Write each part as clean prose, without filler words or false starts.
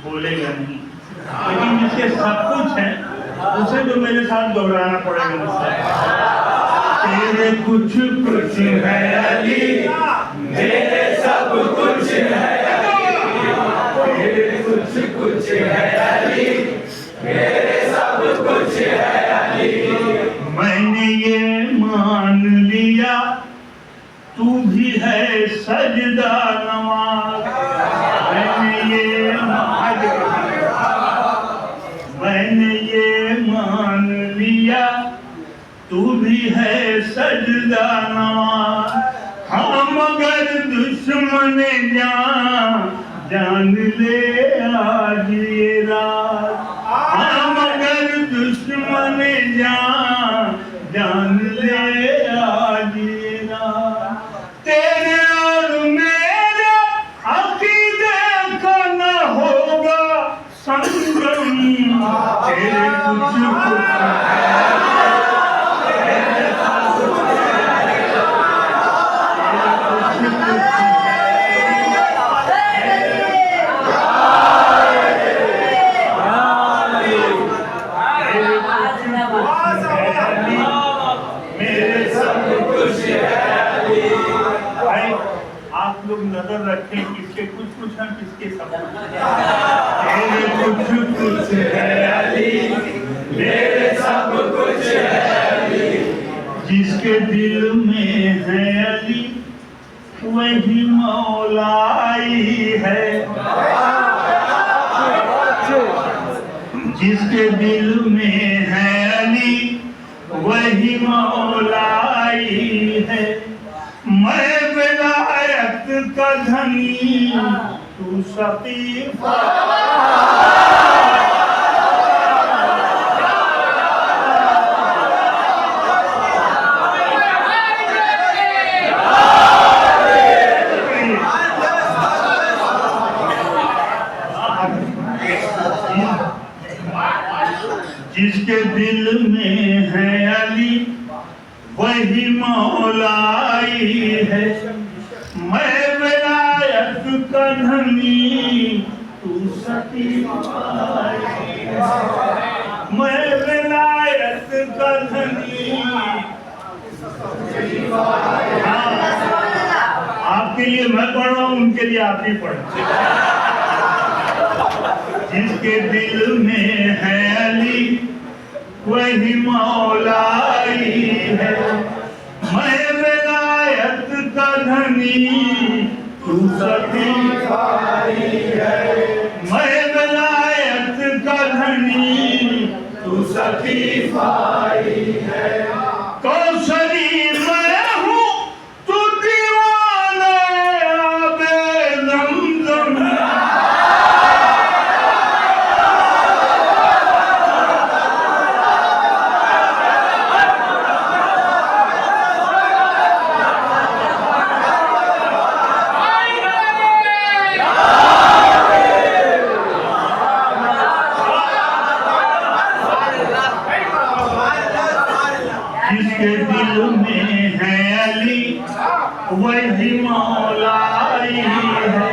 بولے گا نہیں، لیکن جس کے سب کچھ ہے اسے تو میرے ساتھ دوہرانا پڑے گا مجھ سے۔ تیرے کچھ کچھ ہے علی، میرے سب کچھ ہے علی، تیرے کچھ کچھ ہے علی، میرے سب کچھ ہے علی۔ میں نے یہ مان لیا تو بھی ہے سجدہ نواز، میں نے یہ مان لیا تو بھی ہے سجدہ نواز۔ ہاں مگر دشمن جان لے آج یہ رات، ہاں مگر دشمن جان لے آج یہ رات۔ تیرے اور میرے عقیدے کا نہ ہوگا سنگم، تیرے کچھ کچھ نظر رکھیں کس کے کچھ کچھ ہیں کس کے سب کچھ ہیں۔ میرے کچھ کچھ ہے علی، میرے سب کچھ ہے علی، جس کے دل میں ہے علی وہی مولائی ہے، جس کے دل میں ہے علی وہی مولائی ہے۔ میں ولایت کا دھنی تو سقیفہ، جس کے دل میں ہے علی وہی مولائی ہے۔ میں ولایت کا دھنی تو سقیفہ، میں ولایت کا دھنی۔ آپ کے لیے میں پڑھ رہا ہوں، ان کے لیے آپ ہی پڑھ۔ جس کے دل میں ہے علی وہی مولائی ہے، میں ولایت کا دھنی تو سقیفائی ہے، میں ولایت کا دھنی تو سقیفائی ہے۔ کوثری میں ہوں تو دیوانہ آب زمزم، وہی مولائی ہے،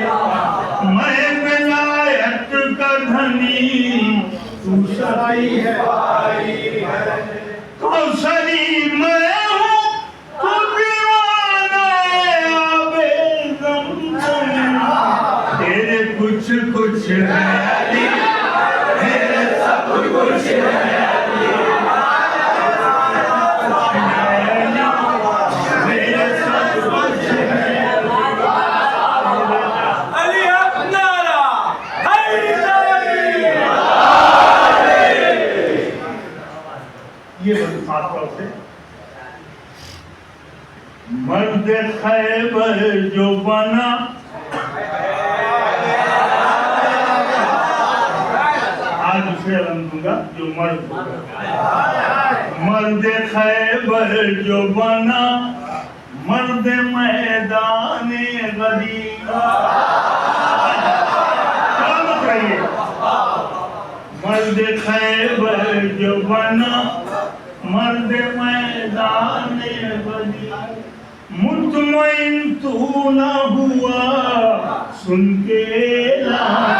میں ولایت کا دھنی تو سقیفائی ہے۔ کوثری میں ہوں تو دیوانہ آب زمزم، تیرے کچھ کچھ ہے علی، میرے سب کچھ ہے علی، یہ بڑی خاص طور سے مرد خیبر جو بنا، آج اسے علم دوں گا جو مرد ہوگا۔ مرد خیبر جو بنا، مرد میدان غدیر، کیا بتائیے؟ مرد خیبر جو بنا، مرد میدان غدیر، مطمئن تو نہ ہوا سن کے اعلان،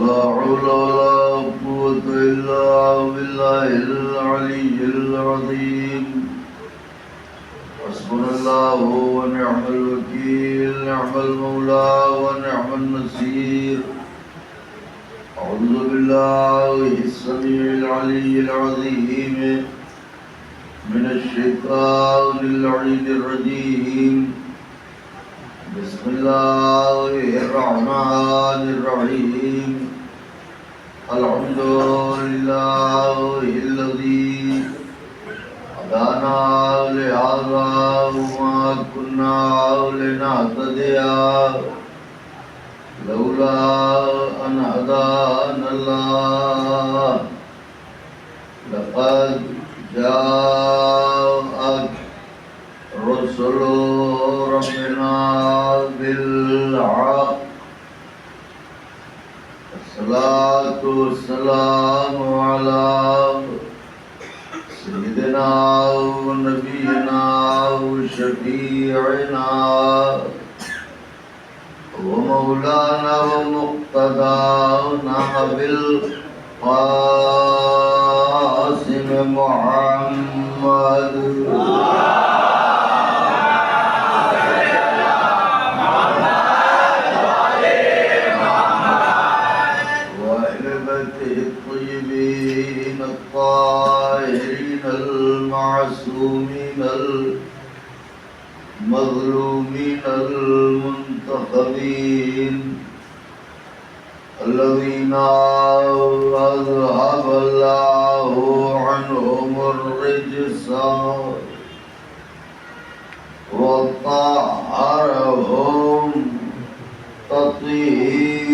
لا حول ولا قوة إلا بالله العلي العظيم. حسبنا الله ونعم الوكيل نعم المولى ونعم النصير أعوذ بالله السميع العلي العظيم من الشيطان اللعين الرجيم بسم الله الرحمن الرحيم الحمد لله الذي هدانا لهذا وما كنا لنهتدي لولا أن هدانا الله لقد جاءت رسل ربنا بالحق الصلاة والسلام على سيدنا ونبينا وشفيعنا ومولانا ومقتدانا بالقاسم محمد وأهل بيته الطيبين الطاهرين المعصومين المظلومين المنتخبين الذين أذهب الله عنهم الرجس وطهرهم تطهيرا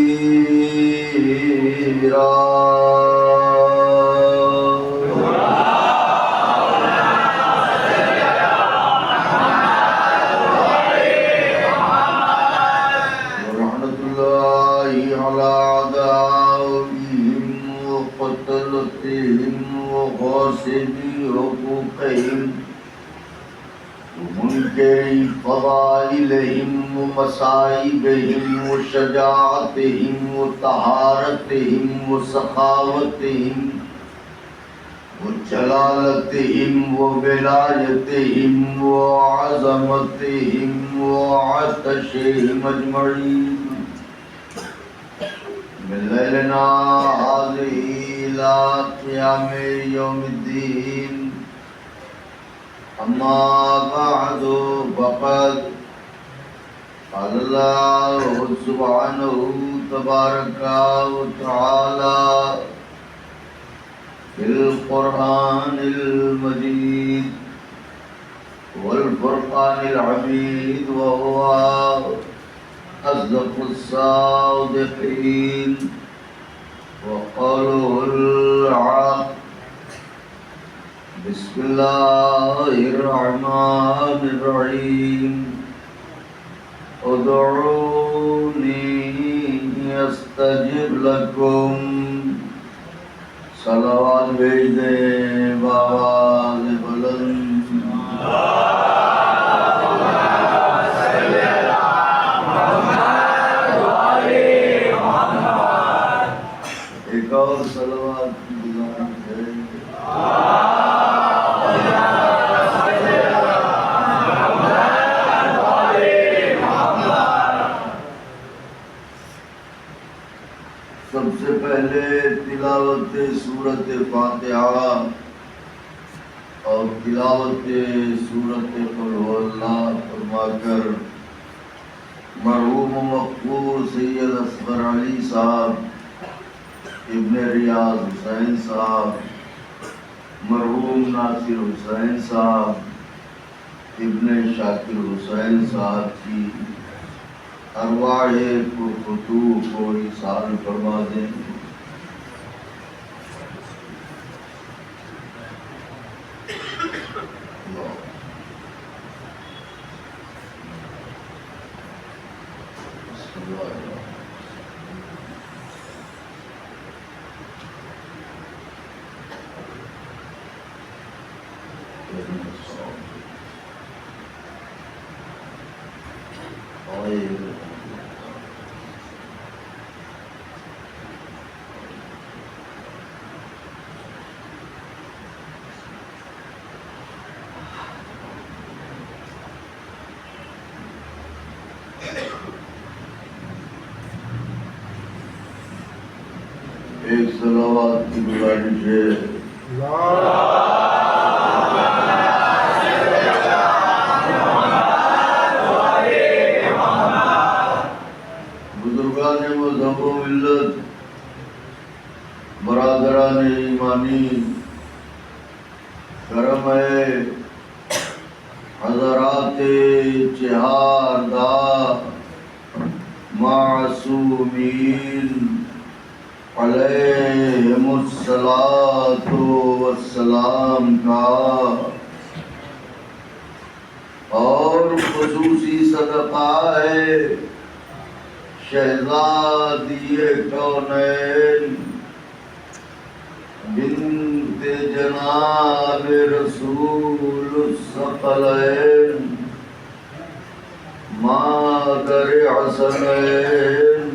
حقوقهم ومنكر فضائلهم ومصائبهم وشجاعتهم وطهارتهم وسخاوتهم وجلالتهم وولایتهم وعظمتهم وعطشهم أجمعين من ليلنا هذه إلى قيام يوم الدين أما بعد فقد قال الله سبحانه تبارك وتعالى في القرآن المجيد والفرقان الحميد وهو أصدق الصادقين وقوله الحق بسم الله الرحمن الرحيم ادعوني استجب لكم صلوات بھیج دیں بآواز بلند ایک اور صلوات گزارنا چاہیے سب سے پہلے تلاوت سورۃ فاتحہ اور تلاوت سورۃ قل هو اللہ فرما کر مرحوم مقبول سید اصغر علی صاحب ابن ریاض حسین صاحب مرحوم ناصر حسین صاحب ابن شاکر حسین صاحب کی ارواح پرفتوح کو ایصال فرما دیں. ایک صلوات کی گزارش ہے۔ بزرگان مذہب و ملت، برادران ایمانی، کرم ہے حضرات چہاردار معصومین علیہم الصلاۃ والسلام کا اور خصوصی صدقہ ہے شہزادی کونین بنت جناب رسول الثقلین مادر حسنین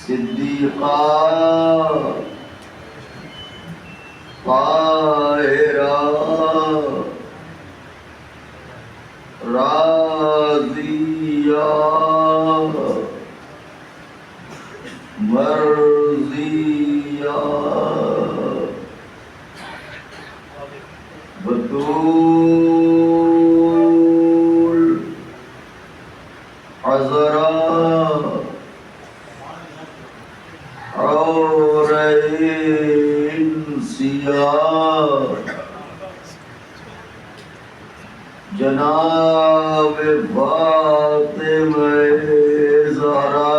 صدیقہ طاہرہ راضیہ مرضیہ بطول عذرا عورین سیاہ جناب فاطمہ زہرا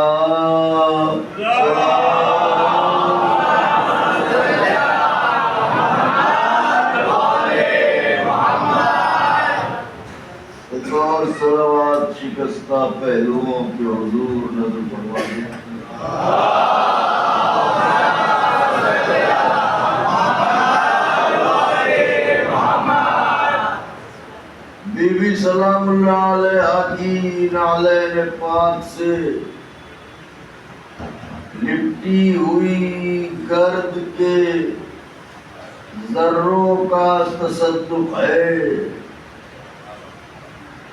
اور صلوات شکستہ پہلوؤں کے حضور نظر فرما دیں۔ بی بی سلام اللہ علیہ کی نعلین پاک سے لپٹی ہوئی گرد کے ذروں کا تصدق ہے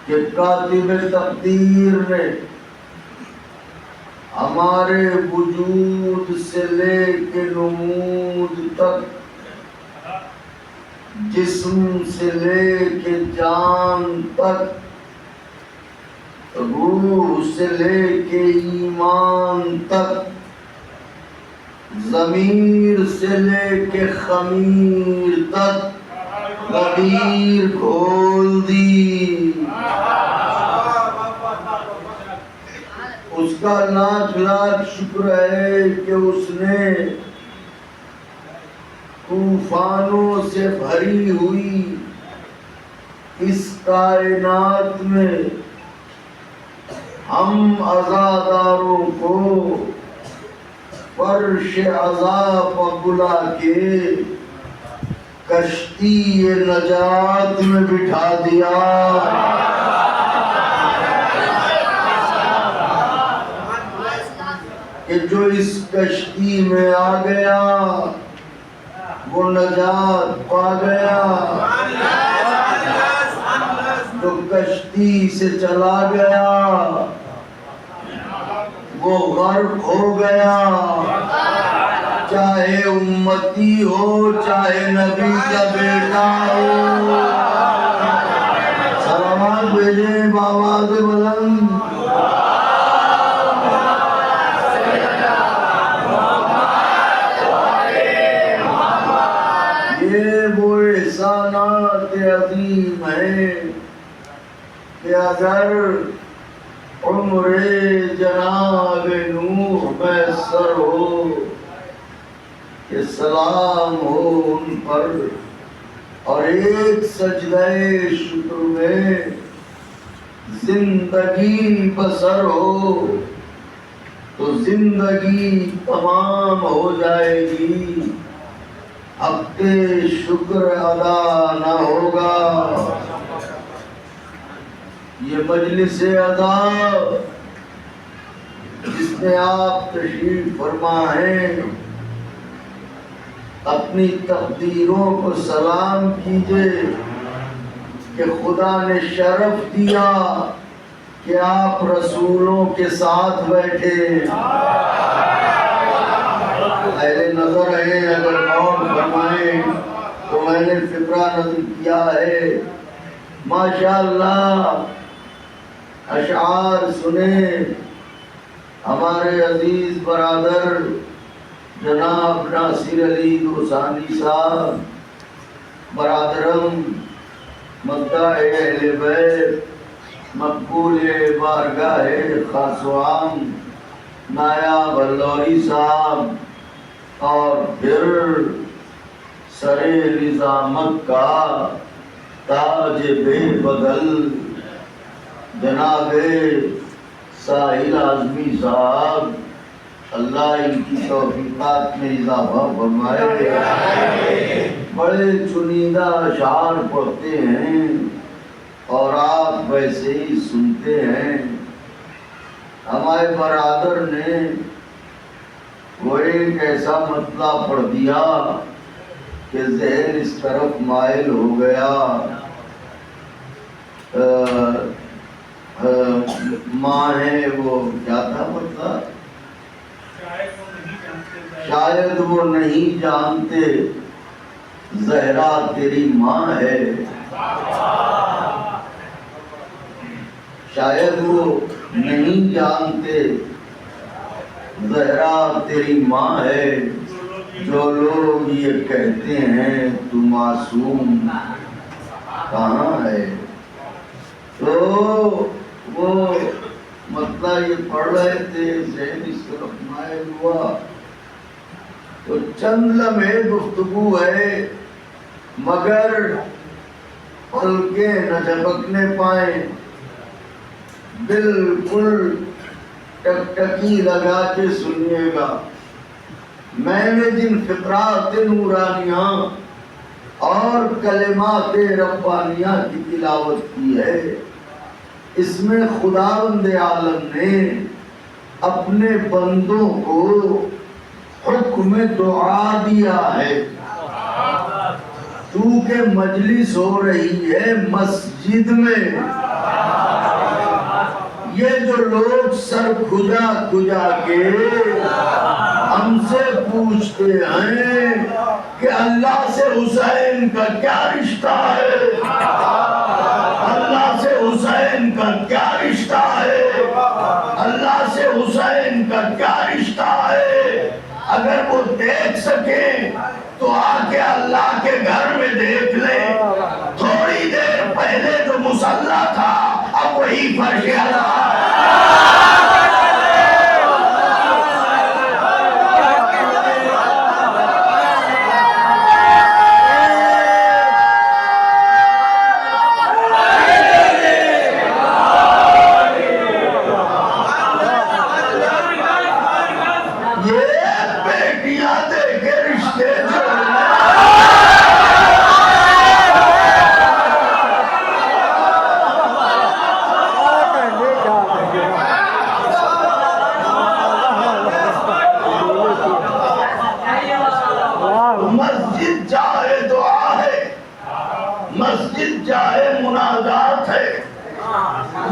کہ کاتب تقدیر نے ہمارے وجود سے لے کے نمود تک، جسم سے لے کے جان تک، روح سے لے کے ایمان تک، ضمیر سے لے کے خمیر تک غدیر کھول دی۔ اس کا لاکھ لاکھ شکر ہے کہ اس نے طوفانوں سے بھری ہوئی اس کائنات میں ہم عزاداروں کو فرش عذاب بلا کے کشتی نجات میں بٹھا دیا۔ کہ جو اس کشتی میں آ گیا وہ نجات پا گیا، جو کشتی سے چلا گیا وہ غرق ہو گیا، چاہے امتی ہو چاہے نبی کا بیٹا ہو۔ سلامات بھیجیں بآواز بلند۔ یہ وہ احسانات عظیم ہیں کہ اگر عمر جناب نوح میسر ہو کہ سلام ہو ان پر، اور ایک سجدہ شکر میں زندگی بسر ہو تو زندگی تمام ہو جائے گی، حق شکر ادا نہ ہوگا۔ یہ مجلس ادا جس میں آپ تشریف فرما ہیں، اپنی تقدیروں کو سلام کیجئے کہ خدا نے شرف دیا کہ آپ رسولوں کے ساتھ بیٹھے، اہل نظر ہیں اگر غور فرمائیں تو میں نے فقرہ نظم کیا ہے، ماشاءاللہ اشعار سنیں ہمارے عزیز برادر جناب ناصر علی دوسانی صاحب، برادرم مداح اہل بیت، مقبول بارگاہ خاص و عام نایاب اللوری صاحب، اور پھر سر نظامت کا تاج بے بدل جناب ساحل اعظمی صاحب، اللہ ان کی توفیقات میں اضافہ فرمائے۔ بڑے چنیدہ اشعار پڑھتے ہیں اور آپ ویسے ہی سنتے ہیں۔ ہمارے برادر نے وہ ایک ایسا مطلع پڑھ دیا کہ ذہن اس طرف مائل ہو گیا۔ ماں ہے وہ کیا تھا مطلب، شاید وہ نہیں جانتے زہرا تیری ماں ہے، شاید وہ نہیں جانتے زہرا تیری ماں ہے، جو لوگ یہ کہتے ہیں تو معصوم کہاں ہے۔ تو وہ مطلب یہ پڑھ رہے تھے، ذہن اس طرف مائل ہوا تو چند لمحے گفتگو ہے مگر پلکیں نہ جھپکنے پائیں، بالکل ٹکٹکی لگا کے سنیے گا۔ میں نے جن فقرات نورانیاں اور کلمات ربانیہ کی تلاوت کی ہے، اس میں خداوند عالم نے اپنے بندوں کو حکم دعا دیا ہے۔ چونکہ مجلس ہو رہی ہے مسجد میں، یہ جو لوگ سر کھجا کھجا کے ہم سے پوچھتے ہیں کہ اللہ سے حسین کا کیا رشتہ ہے، اللہ سے حسین کا کیا رشتہ ہے، اللہ سے حسین کا کیا رشتہ ہے، اگر وہ دیکھ سکیں تو آ کے اللہ کے گھر میں دیکھ لیں۔ تھوڑی دیر پہلے جو مصلی تھا اب وہی فرش اللہ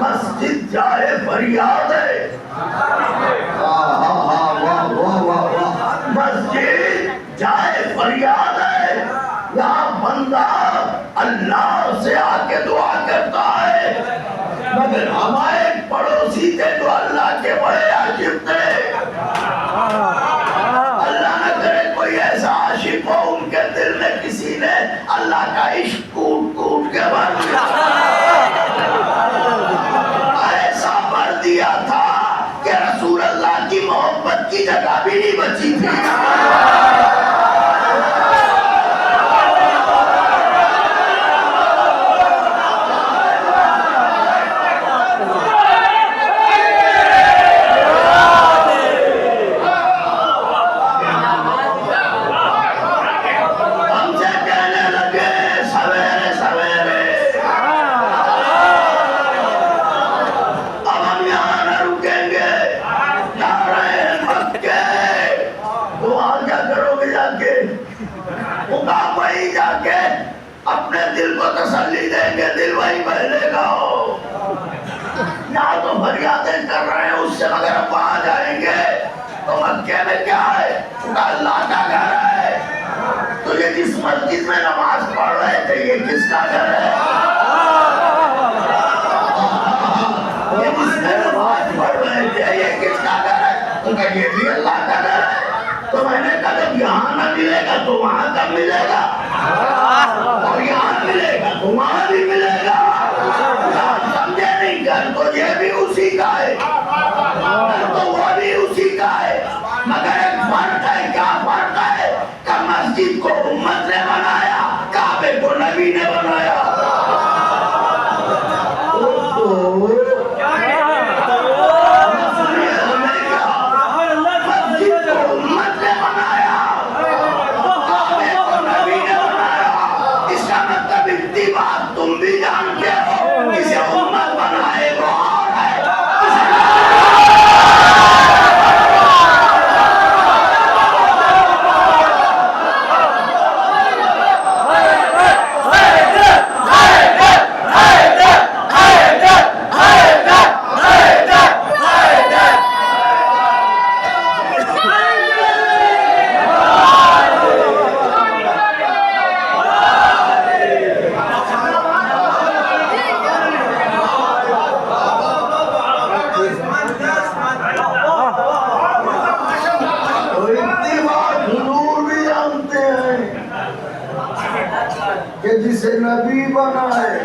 مسجد جائے فریاد ہے، مسجد جائے فریاد ہے، یہاں بندہ اللہ سے آ کے دعا کرتا ہے، مگر ہمارے پڑوسی تھے جو اللہ کے بڑے عاشق تھے، اللہ نہ کرے کوئی ایسا عاشق ہو ان کے دل میں کسی نے اللہ کا عشق کوٹ کوٹ کے بھر دیا، ایسا بھر دیا تھا کہ رسول اللہ کی محبت کی جگہ بھی نہیں بچی تھی۔ اپنے دل کو تسلی دیں گے، دل وہی بہلے گا، یا تو فریادیں کر رہے ہیں اس سے مگر اب وہاں جائیں گے تو مکے میں کیا ہے؟ اللہ کا گھر ہے۔ تو یہ جس مسجد میں نماز پڑھ رہے تھے یہ کس کا گھر ہے؟ یہ جس میں نماز پڑھ رہے تھے یہ کس کا گھر ہے؟ تو کہا یہ بھی اللہ کا گھر ہے۔ تو میں نے کہا جب یہاں نہ ملے گا تو وہاں کب ملے گا؟ اور یہاں ملے گا تو وہاں بھی ملے گا۔ سمجھے نہیں؟ گھر تو یہ بھی اسی کا ہے، گھر تو وہ بھی اسی کا ہے، مگر ایک فرق ہے۔ کیا فرق ہے؟ کہ مسجد کو امت نے بنایا، کعبے کو نبی نے بنایا۔ تم بھی جانتے ہو اسے امت بنائے وہ اور ہے۔ کہ جسے نبی بنائے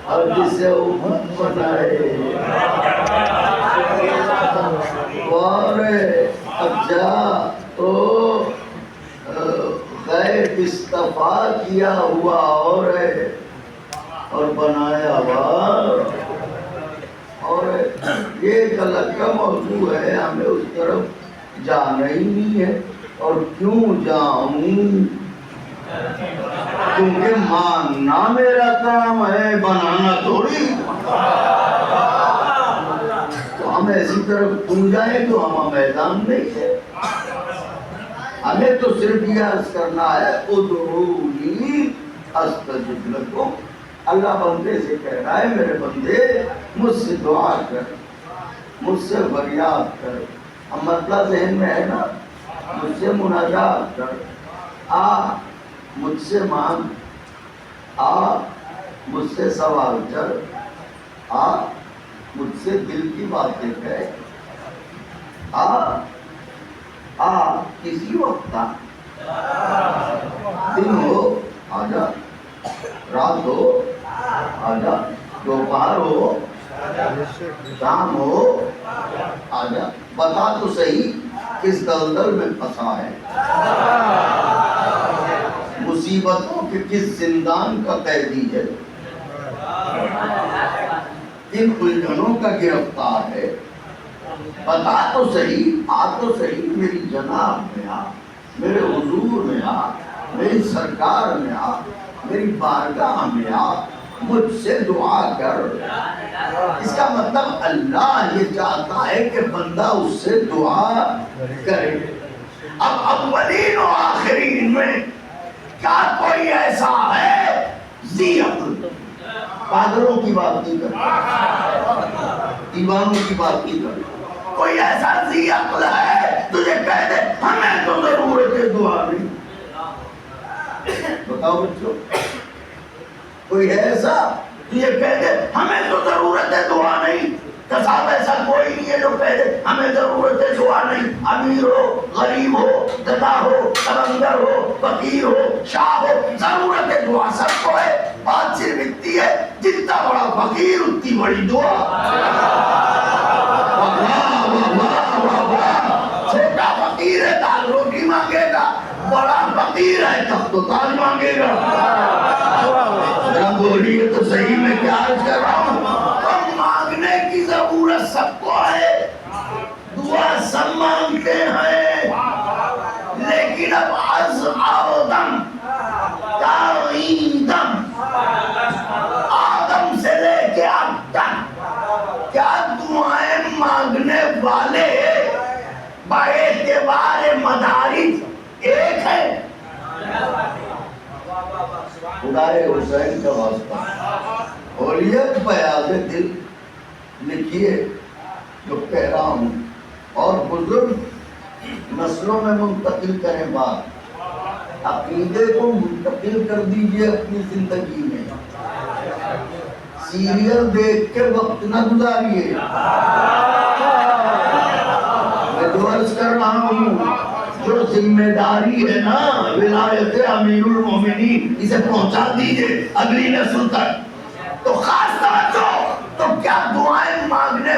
اور جسے امت بنائے اور اب جا تو غیر استفاع کیا ہوا اور ہے اور بنایا ہوا اور یہ ایک الگ کا موضوع ہے، ہمیں اس طرف جانا ہی نہیں ہے۔ اور کیوں جاؤں؟ کیونکہ ماننا میرا کام ہے، بنانا تھوڑی۔ تو ہم ایسی طرف کیوں جائیں تو ہم میدان نہیں ہے۔ ہمیں تو صرف یہ عرض کرنا ہے ادعونی استجب لکم۔ اللہ بندے سے کہہ رہا ہے میرے بندے مجھ سے دعا کر، مجھ سے فریاد کر۔ اب مسئلہ ذہن میں ہے نا، مجھ سے مناجات کر، آ مجھ سے مانگ، آ مجھ سے سوال کر، آ مجھ سے دل کی باتیں کہہ، آ کسی وقت آ، دن ہو آجا، رات ہو آجا، دوپہر ہو شام ہو آجا، بتا تو صحیح کس دلدل میں پھنسا ہے، مصیبتوں کے کس زندان کا قیدی ہے، کن الجھنوں کا گرفتار ہے، بتا تو صحیح، آ تو صحیح، میری جناب میں آ، میرے حضور میں آ، میری سرکار میں آ، میری بارگاہ میں آ، مجھ سے دعا کر۔ اس کا مطلب اللہ یہ چاہتا ہے کہ بندہ اس سے دعا کرے۔ اب اولین و آخرین میں کیا کوئی ایسا ہے ذی عقل؟ پاگلوں کی بات نہیں کرتا، دیوانوں کی بات نہیں کرتا، کوئی ایسا ذی عقل ہے تجھے کہہ دے ہمیں تو ضرورت ہے دعا نہیں؟ بتاؤ بچوں، کوئی ہے ایسا تو یہ کہہ دے ہمیں تو ضرورت ہے دعا نہیں؟ کہ صاحب ایسا کوئی نہیں ہے جو کہہ دے ہمیں ضرورت ہے دعا نہیں۔ امیر ہو، غریب ہو، دتا ہو، کلندر ہو، فقیر ہو، شاہ ہو، ضرورت ہے دعا سب کو ہے۔ بات صرف اتنی ہے جتنا بڑا فقیر اتنی بڑی دعا۔ چھوٹا فقیر ہے دال روٹی مانگے گا، بڑا فقیر ہے تخت و تاج مانگے گا۔ بولیے تو صحیح میں کیا عرض کر رہا ہوں؟ ہم مانگنے کی ضرورت سب کو ہے، دعا سب مانگتے ہیں، لیکن اب از آدم تعیدم، آدم سے لے کے اب تک کیا دعائیں مانگنے والے باعتبار مدارج ایک ہے؟ خدائے حسین کا واسطہ اولیت بیاض دل لکھیے جو کہہ رہا ہوں، اور بزرگ نسلوں میں منتقل کریں بات، عقیدے کو منتقل کر دیجئے اپنی زندگی میں، سیریل دیکھ کے وقت نہ گزاریے۔ میں جو عرض کر رہا ہوں، جو ذمہ داری ہے نا ولایت امیر المومنین، اسے پہنچا دیجئے اگلی نسل تک۔ تو خاص توجہ، تو کیا دعائیں مانگنے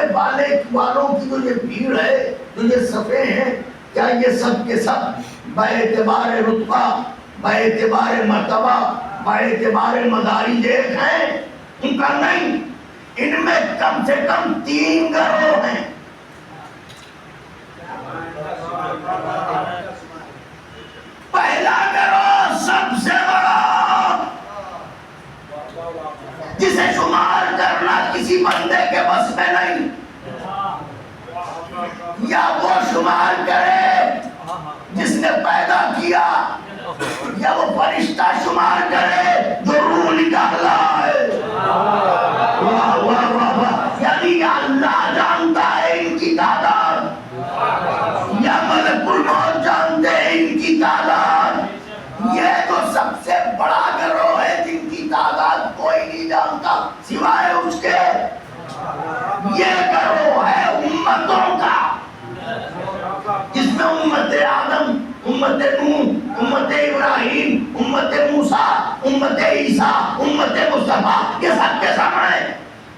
والوں کی جو یہ بھیڑ ہے، جو یہ صفحے ہیں، کیا یہ سب کے سب باعتبار رتبہ، باعتبار مرتبہ، باعتبار مدارج ایک ہیں؟ ان کا نہیں، ان میں کم سے کم 3 گروہ ہیں۔ پہلا گروہ سب سے بڑا، جسے شمار کرنا کسی بندے کے بس میں نہیں، یا وہ شمار کرے جس نے پیدا کیا، یا وہ فرشتہ شمار کرے جو روح نکالا ہے۔ واہ واہ واہ واہ، یعنی اللہ جانتا ہے ان کی تعداد، یا ملک الموت جانتے ہیں ان کی تعداد۔ یہ تو سب سے بڑا گروہ ہے جن کی تعداد کوئی نہیں جانتا سوائے اس کے۔ یہ گروہ ہے امتوں کا، جس میں امت آدم، امت نوح، امت ابراہیم، امت موسیٰ، امت عیسیٰ، امت مصطفیٰ، یہ سب کے سامنے۔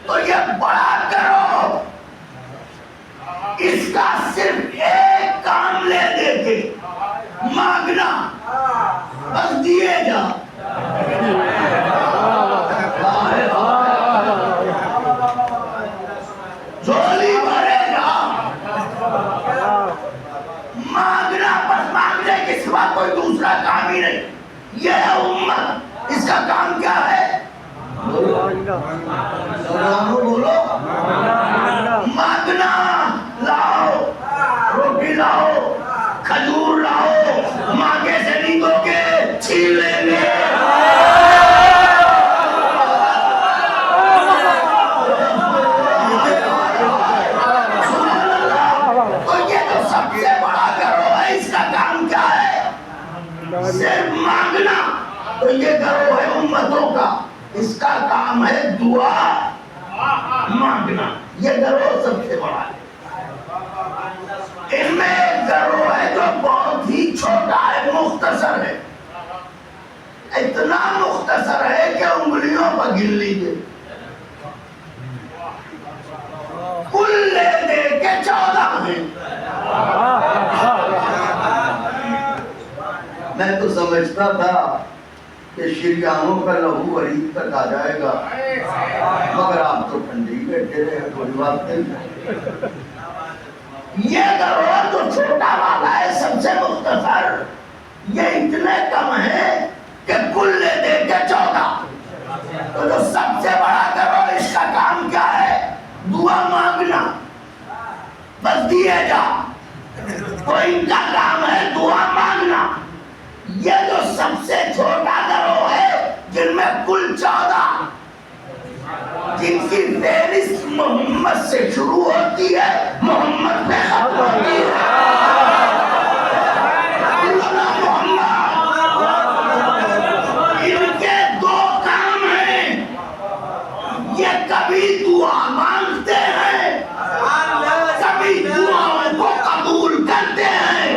تو یہ بڑا گروہ، اس کا صرف ایک کام لے دے کے مانگنا، بس دیے جا۔ جھولی بھرے گا، مانگنا، بس مانگنے کے سوا کوئی دوسرا کام ہی نہیں۔ یہ ہے امت، اس کا کام کیا ہے؟ بولو، مانگنا۔ لاؤ، روٹی لاؤ، کھجور لاؤ، مانگے سے نہیں دو گے چھین لیں گے۔ تو یہ تو سب سے بڑا گروہ ہے، اس کا کام کیا ہے؟ صرف مانگنا۔ تو یہ گروہ ہے امتوں کا، اس کا کام ہے دعا مانگنا۔ یہ گروہ سب سے بڑا ہے۔ ان میں ایک گروہ ہے جو بہت ہی چھوٹا ہے، مختصر ہے، اتنا مختصر ہے کہ انگلیوں پر گن لیجیے۔ کل لے دے کے 14 ہیں۔ میں تو سمجھتا تھا کہ شریانوں کا لہو ورید تک آ جائے گا، مگر آپ تو ٹھنڈی بیٹھے رہے، کوئی بات نہیں۔ یہ گروہ جو چھوٹا والا ہے، سب سے مختصر، یہ اتنے کم ہے کہ کل لے دے کے 14۔ تو جو سب سے بڑا گروہ، اس کا کام کیا ہے؟ دعا مانگنا، بس دیے جا۔ تو ان کا کام ہے دعا مانگنا۔ یہ جو سب سے چھوٹا گروہ ہے، جن میں کل 14، جن کی فہرست محمد سے شروع ہوتی ہے، محمد پہ ختم ہوتی ہے۔ ان کے 2 کام ہیں، یہ کبھی دعا مانگتے ہیں، کبھی دعاؤں کو قبول کرتے ہیں۔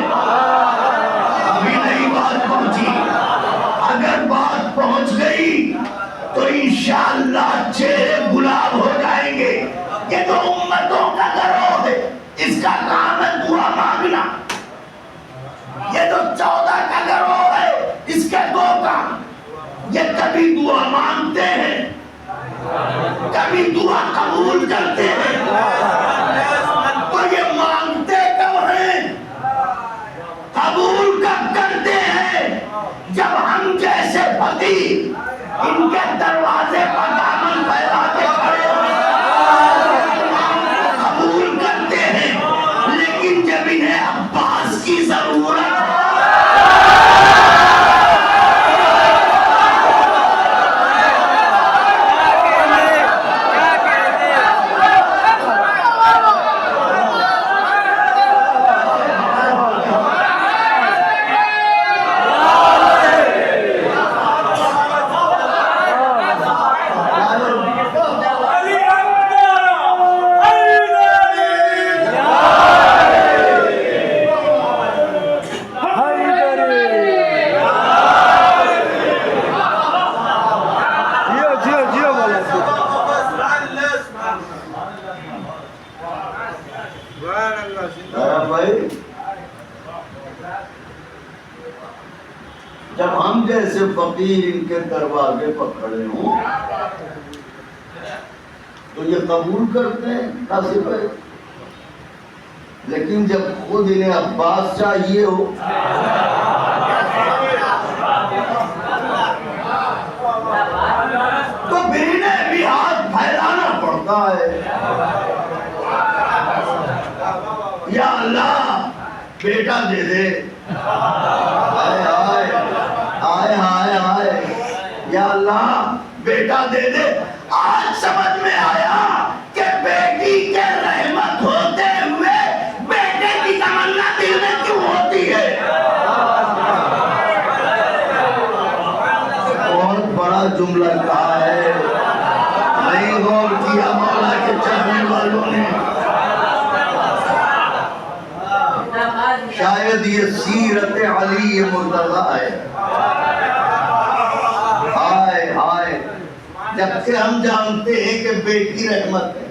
ابھی نہیں بات پہنچی، اگر بات پہنچ گئی تو انشاءاللہ چہرے گلاب ہو جائیں گے۔ یہ تو امتوں کا گروہ ہے، اس کا کام ہے دعا مانگنا۔ یہ جو 14 کا گروہ ہے، اس کے 2 کام، یہ کبھی دعا مانگتے ہیں، کبھی دعا قبول کرتے ہیں۔ تو یہ مانگتے کب ہیں، قبول کب کرتے ہیں؟ جب ہم جیسے فقیر ان کے دروازے پر دامن پھیلا کے کھڑے قبول کرتے ہیں، لیکن جب انہیں عباس کی ضرورت جیسے فقیر ان کے دروازے پر کھڑے ہوں تو یہ قبول کرتے ہیں ناصر بھائی. لیکن جب خود انہیں عباس چاہیے ہو تو پھر انہیں بھی ہاتھ پھیلانا پڑتا ہے. یا اللہ بیٹا دے دے. ہائے ہائے ہائے ہائے ہائے. یا اللہ بیٹا دے دے. آج سمجھ میں آیا کہ بیٹی کے رحمت ہوتے ہوئے بیٹے کی تمنا دل میں کیوں ہوتی ہے. بہت بڑا جملہ کہا ہے, نہیں غور کیا مولا کے چاہنے والوں نے. شاید یہ سیرت علی مرتضیٰ ہے. ہائے ہائے. جبکہ ہم جانتے ہیں کہ بیٹی رحمت ہے,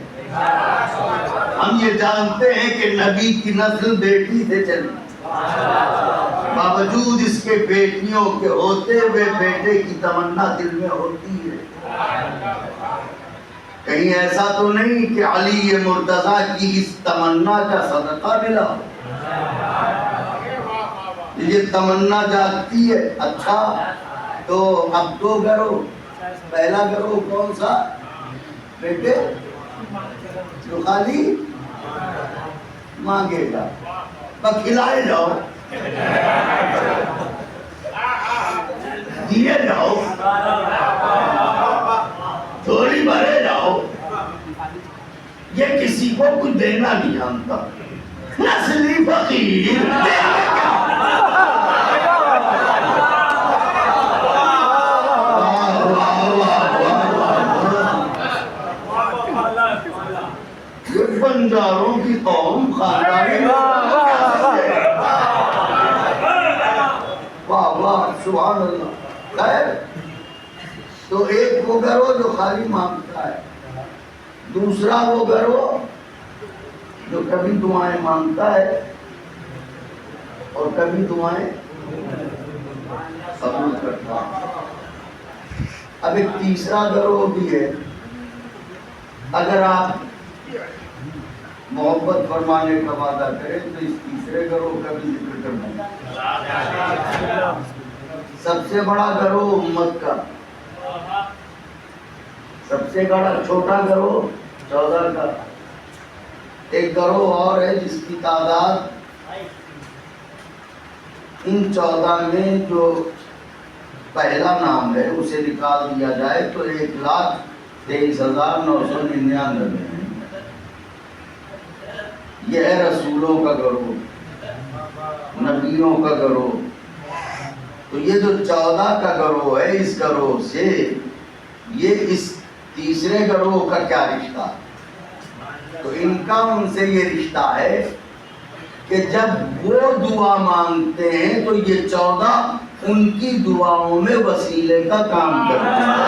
ہم یہ جانتے ہیں کہ نبی کی نسل بیٹی سے چلی, باوجود اس کے بیٹیوں کے ہوتے ہوئے بیٹے کی تمنا دل میں ہوتی ہے. کہیں ایسا تو نہیں کہ علی مرتضیٰ کی اس تمنا کا صدقہ ملا ہو. یہ تمنا جاگتی ہے. اچھا تو اب دو گھروں, پہلا گھروں کون سا بیٹے جو خالی مانگے گا بس کھلائے جاؤ دیے جاؤ تھوڑی بھرے جاؤ. یہ کسی کو کچھ دینا نہیں جانتا. نسلی فقیر بنجاروں کی قوم خاندانی واہ واہ سبحان اللہ. خیر تو ایک وہ گھر ہو جو خالی مانگتا ہے, دوسرا وہ گھر ہو جو کبھی دعائیں مانگتا ہے اور کبھی دعائیں قبول کرتا ہے. اب ایک تیسرا گروہ بھی ہے. اگر آپ محبت فرمانے کا وعدہ کریں تو اس تیسرے گروہ کا بھی ذکر کرنا ہے. سب سے بڑا گروہ امت کا, سب سے بڑا چھوٹا گروہ 14 کا. ایک گروہ اور ہے جس کی تعداد ان 14 میں جو پہلا نام ہے اسے نکال دیا جائے تو 1,23,999 ہے. یہ ہے رسولوں کا گروہ, نبیوں کا گروہ. تو یہ جو 14 کا گروہ ہے, اس گروہ سے یہ اس تیسرے گروہ کا کیا رشتہ؟ تو ان کا ان سے یہ رشتہ ہے کہ جب وہ دعا مانگتے ہیں تو یہ 14 ان کی دعاؤں میں وسیلے کا کام کرتے ہیں.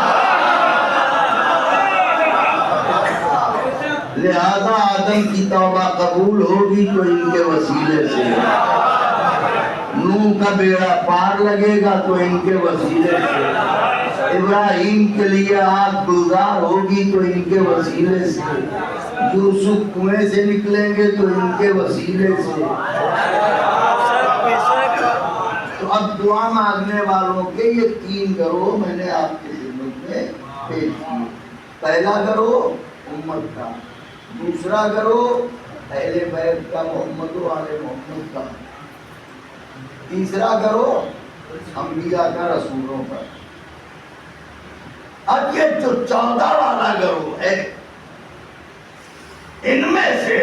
لہذا آدم کی توبہ قبول ہوگی تو ان کے وسیلے سے, نوح کا بیڑا پار لگے گا تو ان کے وسیلے سے, ابراہیم کے لیے آگ گلزار ہوگی تو ان کے وسیلے سے, یوسف کنویں سے نکلیں گے تو ان کے وسیلے سے. تو اب دعا مانگنے والوں کے یہ 3 گروہ میں نے آپ کے خدمت میں پیش کیے. پہلا گروہ امت کا, دوسرا گروہ اہل بیت کا, محمد و آل محمد کا, تیسرا گروہ انبیاء کا, رسولوں کا. اب یہ جو 14 والا گروہ ہے ان میں سے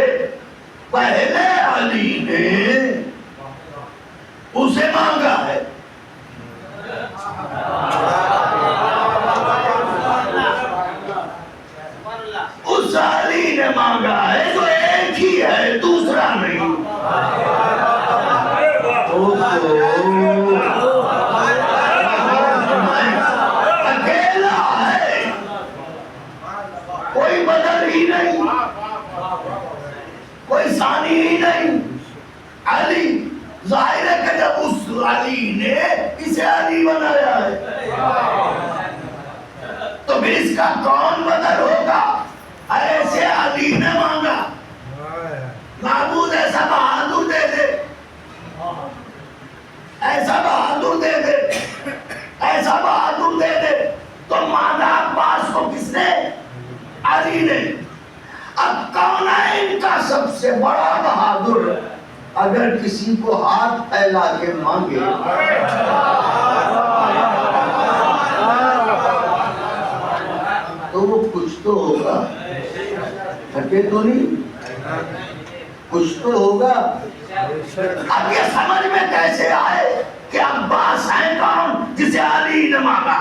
پہلے علی نے اسے مانگا ہے, اس علی نے مانگا ہے جو ایک ہی ہے, دوسرا نہیں. اکیلا ہے, کوئی بدل ہی نہیں, کوئی ثانی ہی نہیں. علی ظاہر ہے کہ جب اس علی نے اسے علی بنایا ہے، تو پھر اس کا کون بدل ہوگا؟ ایسے علی نے مانگا معبود ایسا بہادر دے دے، ایسا بہادر دے دے، ایسا بہادر دے دے، تو مانگا عباس کو کس نے؟ علی نے۔ اب کونین کا سب سے بڑا بہادر اگر کسی کو ہاتھ پھیلا کے مانگے تو وہ کچھ تو ہوگا، تھکے تو نہیں، کچھ تو ہوگا۔ اب یہ سمجھ میں کیسے آئے کہ عباس ہیں کون جسے علی نے مانگا؟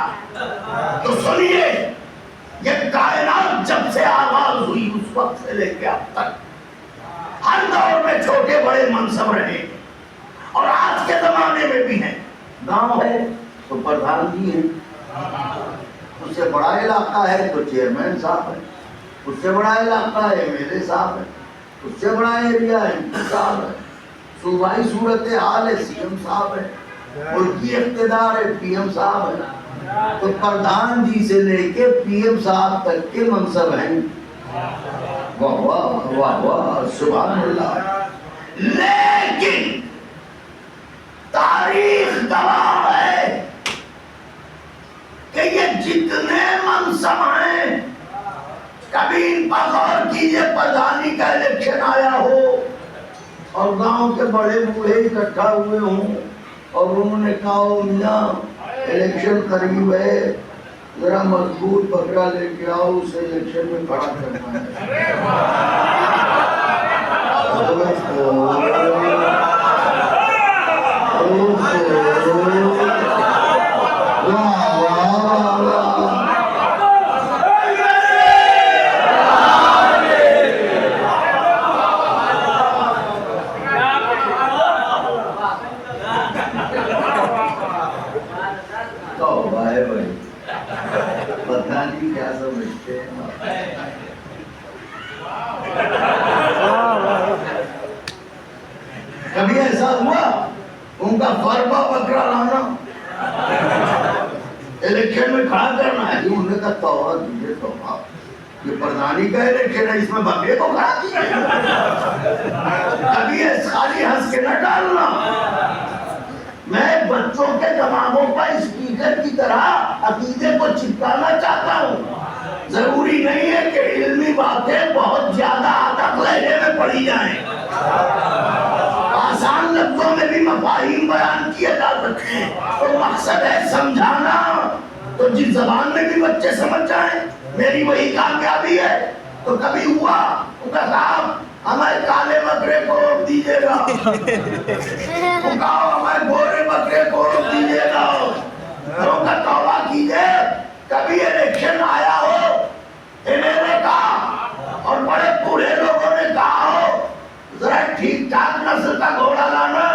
تو سنیے، یہ کائنات جب سے آغاز ہوئی اس وقت سے لے کے اب تک ہر دور میں چھوٹے بڑے منصب رہے، اور آج کے زمانے میں بھی ہیں۔ گاؤں ہے تو پردھان جی ہیں، اس سے بڑا علاقہ ہے تو چیئرمین صاحب ہے، اس سے بڑا علاقہ ہے ایم ایل اے صاحب ہے، اس سے بڑا ایریا ہے ایم پی صاحب ہے، صوبائی صورتحال ہے سی ایم صاحب ہے، ملکی اقتدار ہے پی ایم صاحب ہے۔ تو پردھان جی سے لے کے پی ایم صاحب تک کے منصب ہیں۔ واہ واہ واہ واہ سبحان اللہ۔ لیکن تاریخ گواہ ہے کہ یہ جتنے منصب ہیں، کبھی ان پر غور کیجئے، پردھانی کا الیکشن آیا ہو اور گاؤں کے بڑے بوڑھے اکٹھا ہوئے ہوں اور انہوں نے کہا ہو میاں الیکشن قریب ہے، ذرا مضبوط بکرا لے کے آؤ، اسے الیکشن میں کھڑا کرنا ہے۔ پتہ نہیں کیا سمجھتے ہیں۔ کبھی ایسا ہوا ان کا فربا بکرا لانا الیکشن میں کھڑا کرنا ہے؟ انہوں نے کہا توبہ دیجیے توبہ، یہ پردھانی کا الیکشن ہے، اس میں بکرے کو کھڑا کیا؟ کبھی خالی ہنس کے نہ ڈالنا۔ میں بچوں کے دماغوں پر اسپیکر کی طرح عقیدے کو چپکانا چاہتا ہوں۔ ضروری نہیں ہے کہ علمی باتیں بہت زیادہ ادب لہجے میں پڑھی جائیں، آسان لفظوں میں بھی مفاہیم بیان کیے جا سکتے ہیں۔ تو مقصد ہے سمجھانا، تو جس زبان میں بھی بچے سمجھ جائیں، میری وہی کامیابی ہے۔ تو کبھی ہوا صاحب ہمارے کالے بکرے کو روک دیجیے گا، ہمارے گورے بکرے کو روک دیجیے گا، گھروں کا توبہ کیجیے۔ کبھی الیکشن آیا ہو ایم ایل اے کا اور بڑے بوڑھے لوگوں نے کہا ہو ذرا ٹھیک ٹھاک نسل کا گھوڑا لانا،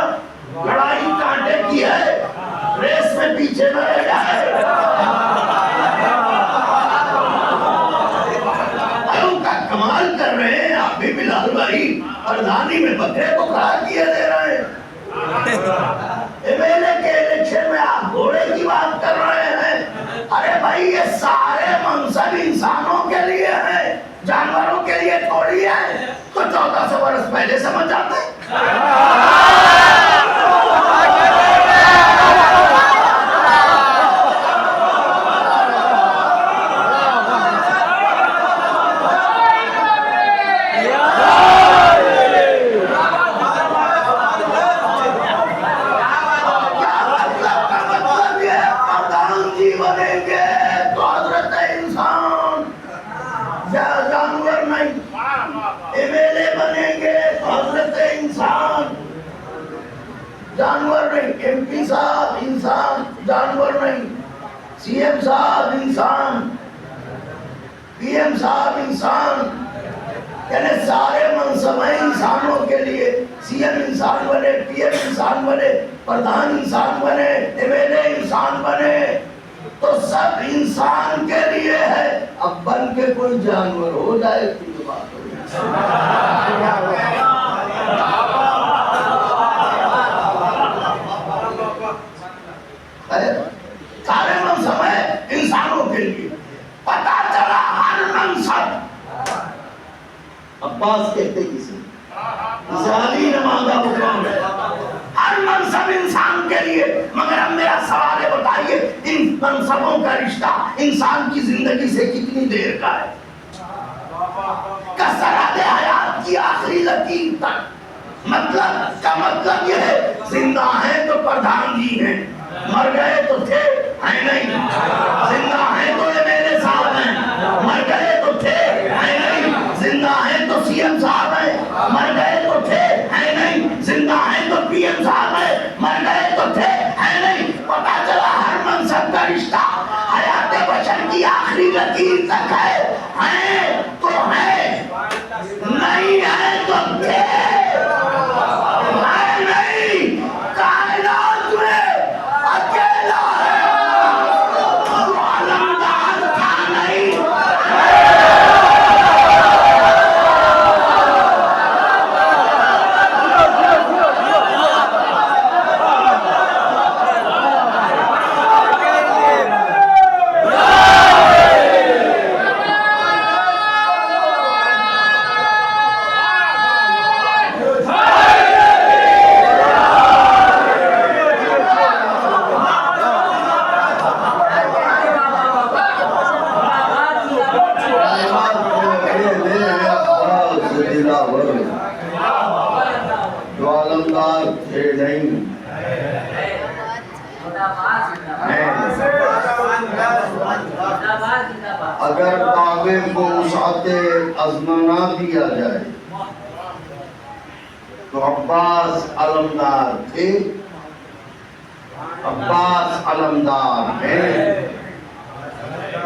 لڑائی کانٹے کی ہے، ریس میں پیچھے نہ رہ جائے۔ کمال کر رہے ہیں آپ بھی بلال بھائی، پردھانی میں بکرے کو کھڑا کیے دے رہے ہیں۔ ایم ایل اے کے الیکشن میں آپ گھوڑے کی بات کر رہے ہیں۔ ارے بھائی یہ سارے منصب انسانوں کے لیے ہیں، جانوروں کے لیے تھوڑی ہے۔ تو 1400 برس پہلے سمجھ جاتے جانور نہیں، ایم پی صاحب انسان، جانور نہیں، سی ایم صاحب انسان، پی ایم صاحب انسان، یعنی سارے منصب ہیں انسانوں کے لیے۔ سی ایم انسان بنے، پی ایم انسان بنے، پردھان انسان بنے، ایم ایل اے انسان بنے، تو سب انسان کے لیے ہے۔ اب بن کے کوئی جانور ہو جائے تو یہ بات ہو جائے۔ عباس کہتے کسی علی نے مانگا وہ کون ہے؟ ہر منصب انسان کے لیے، مگر اب میرا سوال ہے، بتائیے ان منصبوں کا رشتہ انسان کی زندگی سے کتنی دیر کا ہے؟ کثرت حیات کی آخری لکیر تک۔ مطلب کا مطلب یہ ہے زندہ ہیں تو پردھان جی ہیں، مر گئے تو تھے ہیں نہیں، زندہ ہیں تو ایم ایل اے صاحب ہیں، مر گئے تو تھے ہیں نہیں، زندہ ہیں تو سی ایم صاحب ہیں، مر گئے تو تھے ہیں نہیں، زندہ ہیں تو پی ایم صاحب ہیں، مر گئے تو تھے ہیں نہیں۔ پتا چلا ہر منصب کا رشتہ حیات بشر کی آخری لکیر تک ہے۔ ہیں تو ہیں، نہیں ہے تو تھے، ہے نہیں، کائنات میں اکیلا ہے جو علمدار تھا نہیں۔ جو علمدار تھے نہیں، اگر دعوے کو وسعت عظمہ نہ دیا جائے تو عباس علمدار تھے، عباس علمدار ہیں،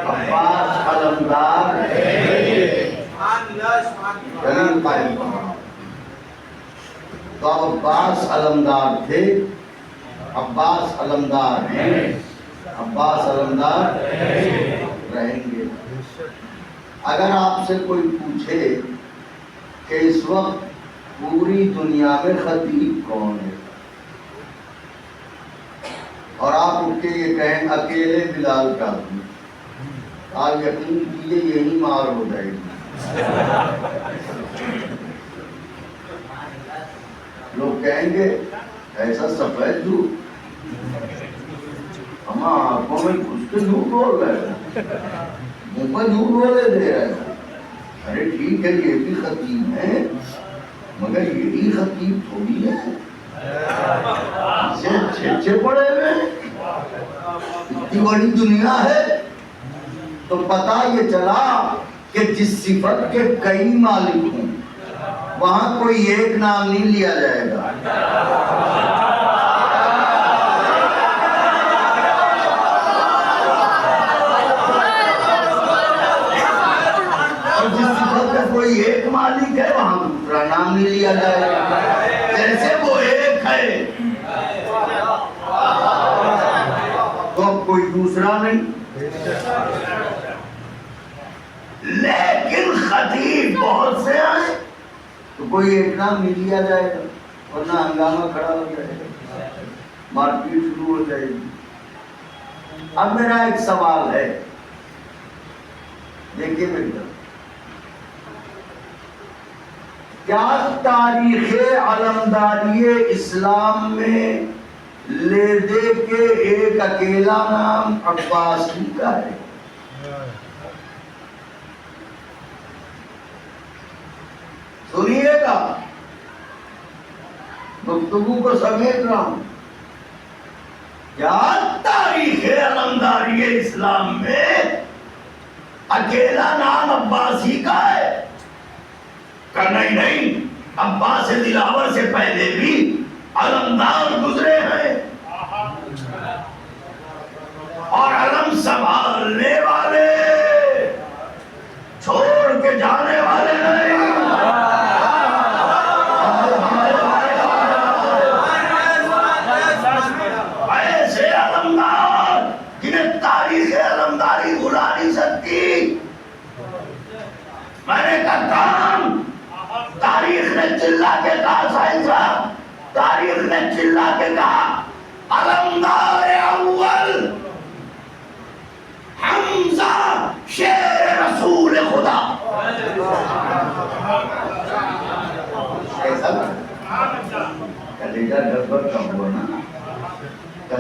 عباس علمدار دلیل قائم کرنا۔ تو عباس علمدار تھے، عباس علمدار ہیں، عباس علمدار رہیں گے۔ اگر آپ سے کوئی پوچھے کہ اس وقت پوری دنیا میں خطیب کون ہے اور آپ اٹھ کے یہ کہیں اکیلے بلال کافی، آپ یقین کیجیے یہی مار ہو جائے گی۔ لوگ کہیں گے ایسا سفید جھوٹ، ہم آنکھوں میں گھس کے جھوٹ بول رہے ہیں، منہ پر جھوٹ بولے دے رہے ہیں۔ ارے ٹھیک ہے یہ بھی خطیب ہے مگر یہی خطیب تھوڑی ہے، اسے اچھے پڑے ہوئے ہیں، اتنی بڑی دنیا ہے۔ تو پتہ یہ چلا کہ جس صفت کے کئی مالک ہوں وہاں کوئی ایک نام نہیں لیا جائے گا۔ اور جس صفت کا کوئی ایک مالک ہے وہاں دوسرا نام نہیں لیا جائے گا۔ جیسے وہ ایک ہے تو اب کوئی دوسرا نہیں، لیکن خطیب بہت سے آئے تو کوئی ایک نام نہیں لیا جائے گا، ورنہ ہنگامہ کھڑا ہو جائے گا، مار پیٹ شروع ہو جائے گی۔ اب میرا ایک سوال ہے، دیکھیے میری طرف، کیا تاریخ علمداری اسلام میں لے دے کے ایک اکیلا نام عباس ہی کا ہے؟ سنیے گا، گفتگو کو سمیٹ رہا ہوں۔ کیا تاریخ علمداری اسلام میں اکیلا نام عباس ہی کا ہے؟ کہ نہیں، عباس دلاور سے پہلے بھی علمدار گزرے ہیں اور علم سنبھالنے والے چھوڑ کے جانے والے نہیں۔ ایسے علمدار جنہیں تاریخ علمداری بھلا نہیں سکتی۔ میں نے کہا تاریخ نے چلا کے کہا، سائنس صاحب تاریخ نے چلا کے کہا علمدار اول حمزہ شیر رسول خدا۔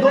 2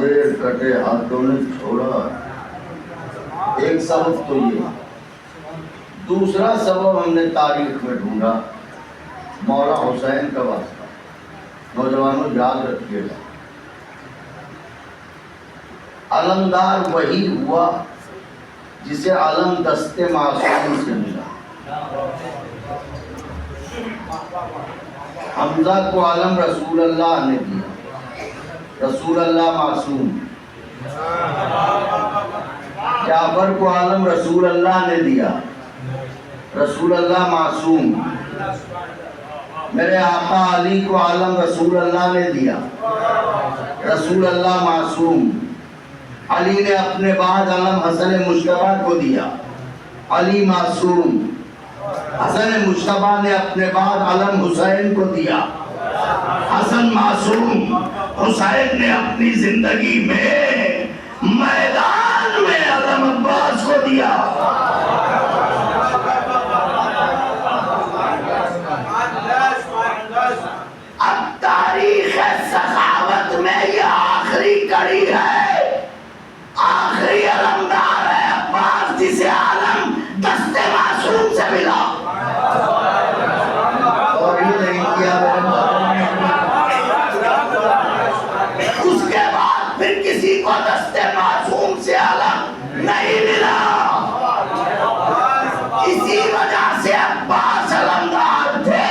دیر کٹے ہاتھوں نے چھوڑا. ایک سبب تو یہ. دوسرا سبب ہم نے تاریخ میں ڈھونڈا مولا حسین کا واسطہ. نوجوانوں یاد رکھیے گا علمدار وہی ہوا جسے علم دست معصوم سے ملا. حمزہ کو علم رسول اللہ نے دیا، رسول اللہ معصوم. جعفر کو علم رسول اللہ نے دیا، رسول اللہ معصوم. میرے آقا علی کو علم رسول اللہ نے دیا، رسول اللہ معصوم. علی نے اپنے بعد علم حسن مجتبیٰ کو دیا، علی معصوم. حسن مجتبیٰ نے اپنے بعد علم حسین کو دیا، حسن معصوم. حسین نے اپنی زندگی میں میدان میں علم عباس کو دیا. اب تاریخ سخاوت میں یہ آخری کڑی ہے، آخری علمدار ہے عباس جسے عالم دست معصوم سے ملا. اور یہ نہیں کیا اس کے بعد پھر کسی کو دست معصوم سے عالم نہیں ملا. اسی وجہ سے عباس علمدار تھے،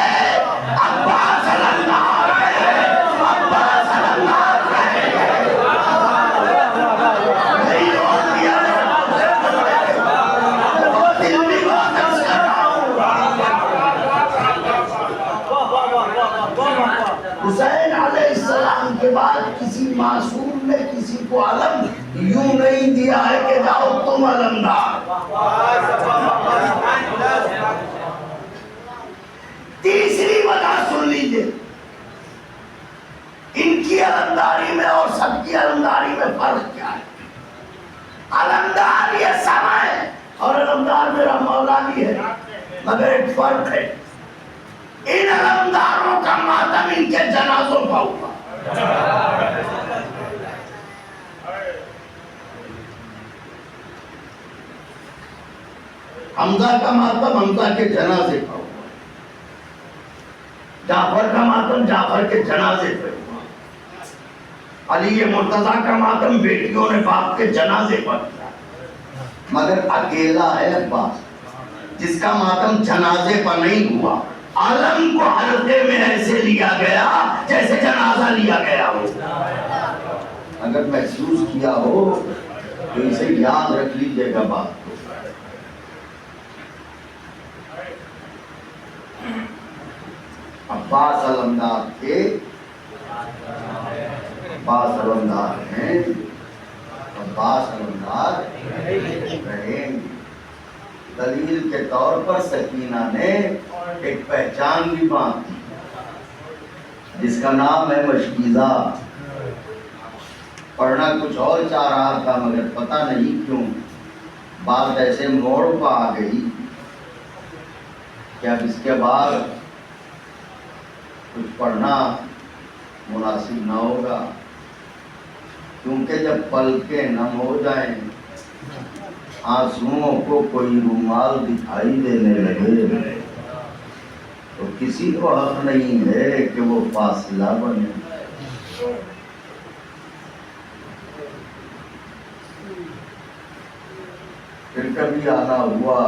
عباس علمدار ہے، عباس علمدار رہے گے. حسین علیہ السلام کے بعد کسی معصوم نے کسی کو علم یوں نہیں دیا ہے کہ جاؤ تم علمدار. تیسری وجہ سن لیجئے ان کی علمداری میں اور سب کی علمداری میں فرق کیا ہے. علمدار یہ سب ہے اور علمدار میرا مولا بھی ہے، مگر ایک فرق ہے، ان علمداروں کا ماتم ان کے جنازوں کا ہوا. حمزہ کا ماتم حمزہ کے جنازے کا ہوا، جعفر کا ماتم جعفر کے جنازے پہ ہوا، علی مرتضیٰ کا ماتم بیٹیوں نے باپ کے جنازے پر کیا. مگر اکیلا ہے عباس جس کا ماتم جنازے پر نہیں ہوا. علم کو حلقے میں ایسے لیا گیا جیسے جنازہ لیا گیا ہو. اگر محسوس کیا ہو تو اسے یاد رکھ لیجئے گا بات کو. عباس علمدار تھے، عباس علمدار ہیں، عباس علمدار رہیں گے. دلیل کے طور پر سکینہ نے ایک پہچان بھی باندھی جس کا نام ہے مشکیزہ. پڑھنا کچھ اور چاہ رہا تھا مگر پتہ نہیں کیوں بات ایسے موڑ پہ آ گئی کہ اب اس کے بعد کچھ پڑھنا مناسب نہ ہوگا، کیونکہ جب پلکیں نم ہو جائیں آنسوؤں کو کوئی رومال دکھائی دینے لگے تو کسی کو حق نہیں ہے کہ وہ فاصلہ بنے. پھر کبھی آنا ہوا،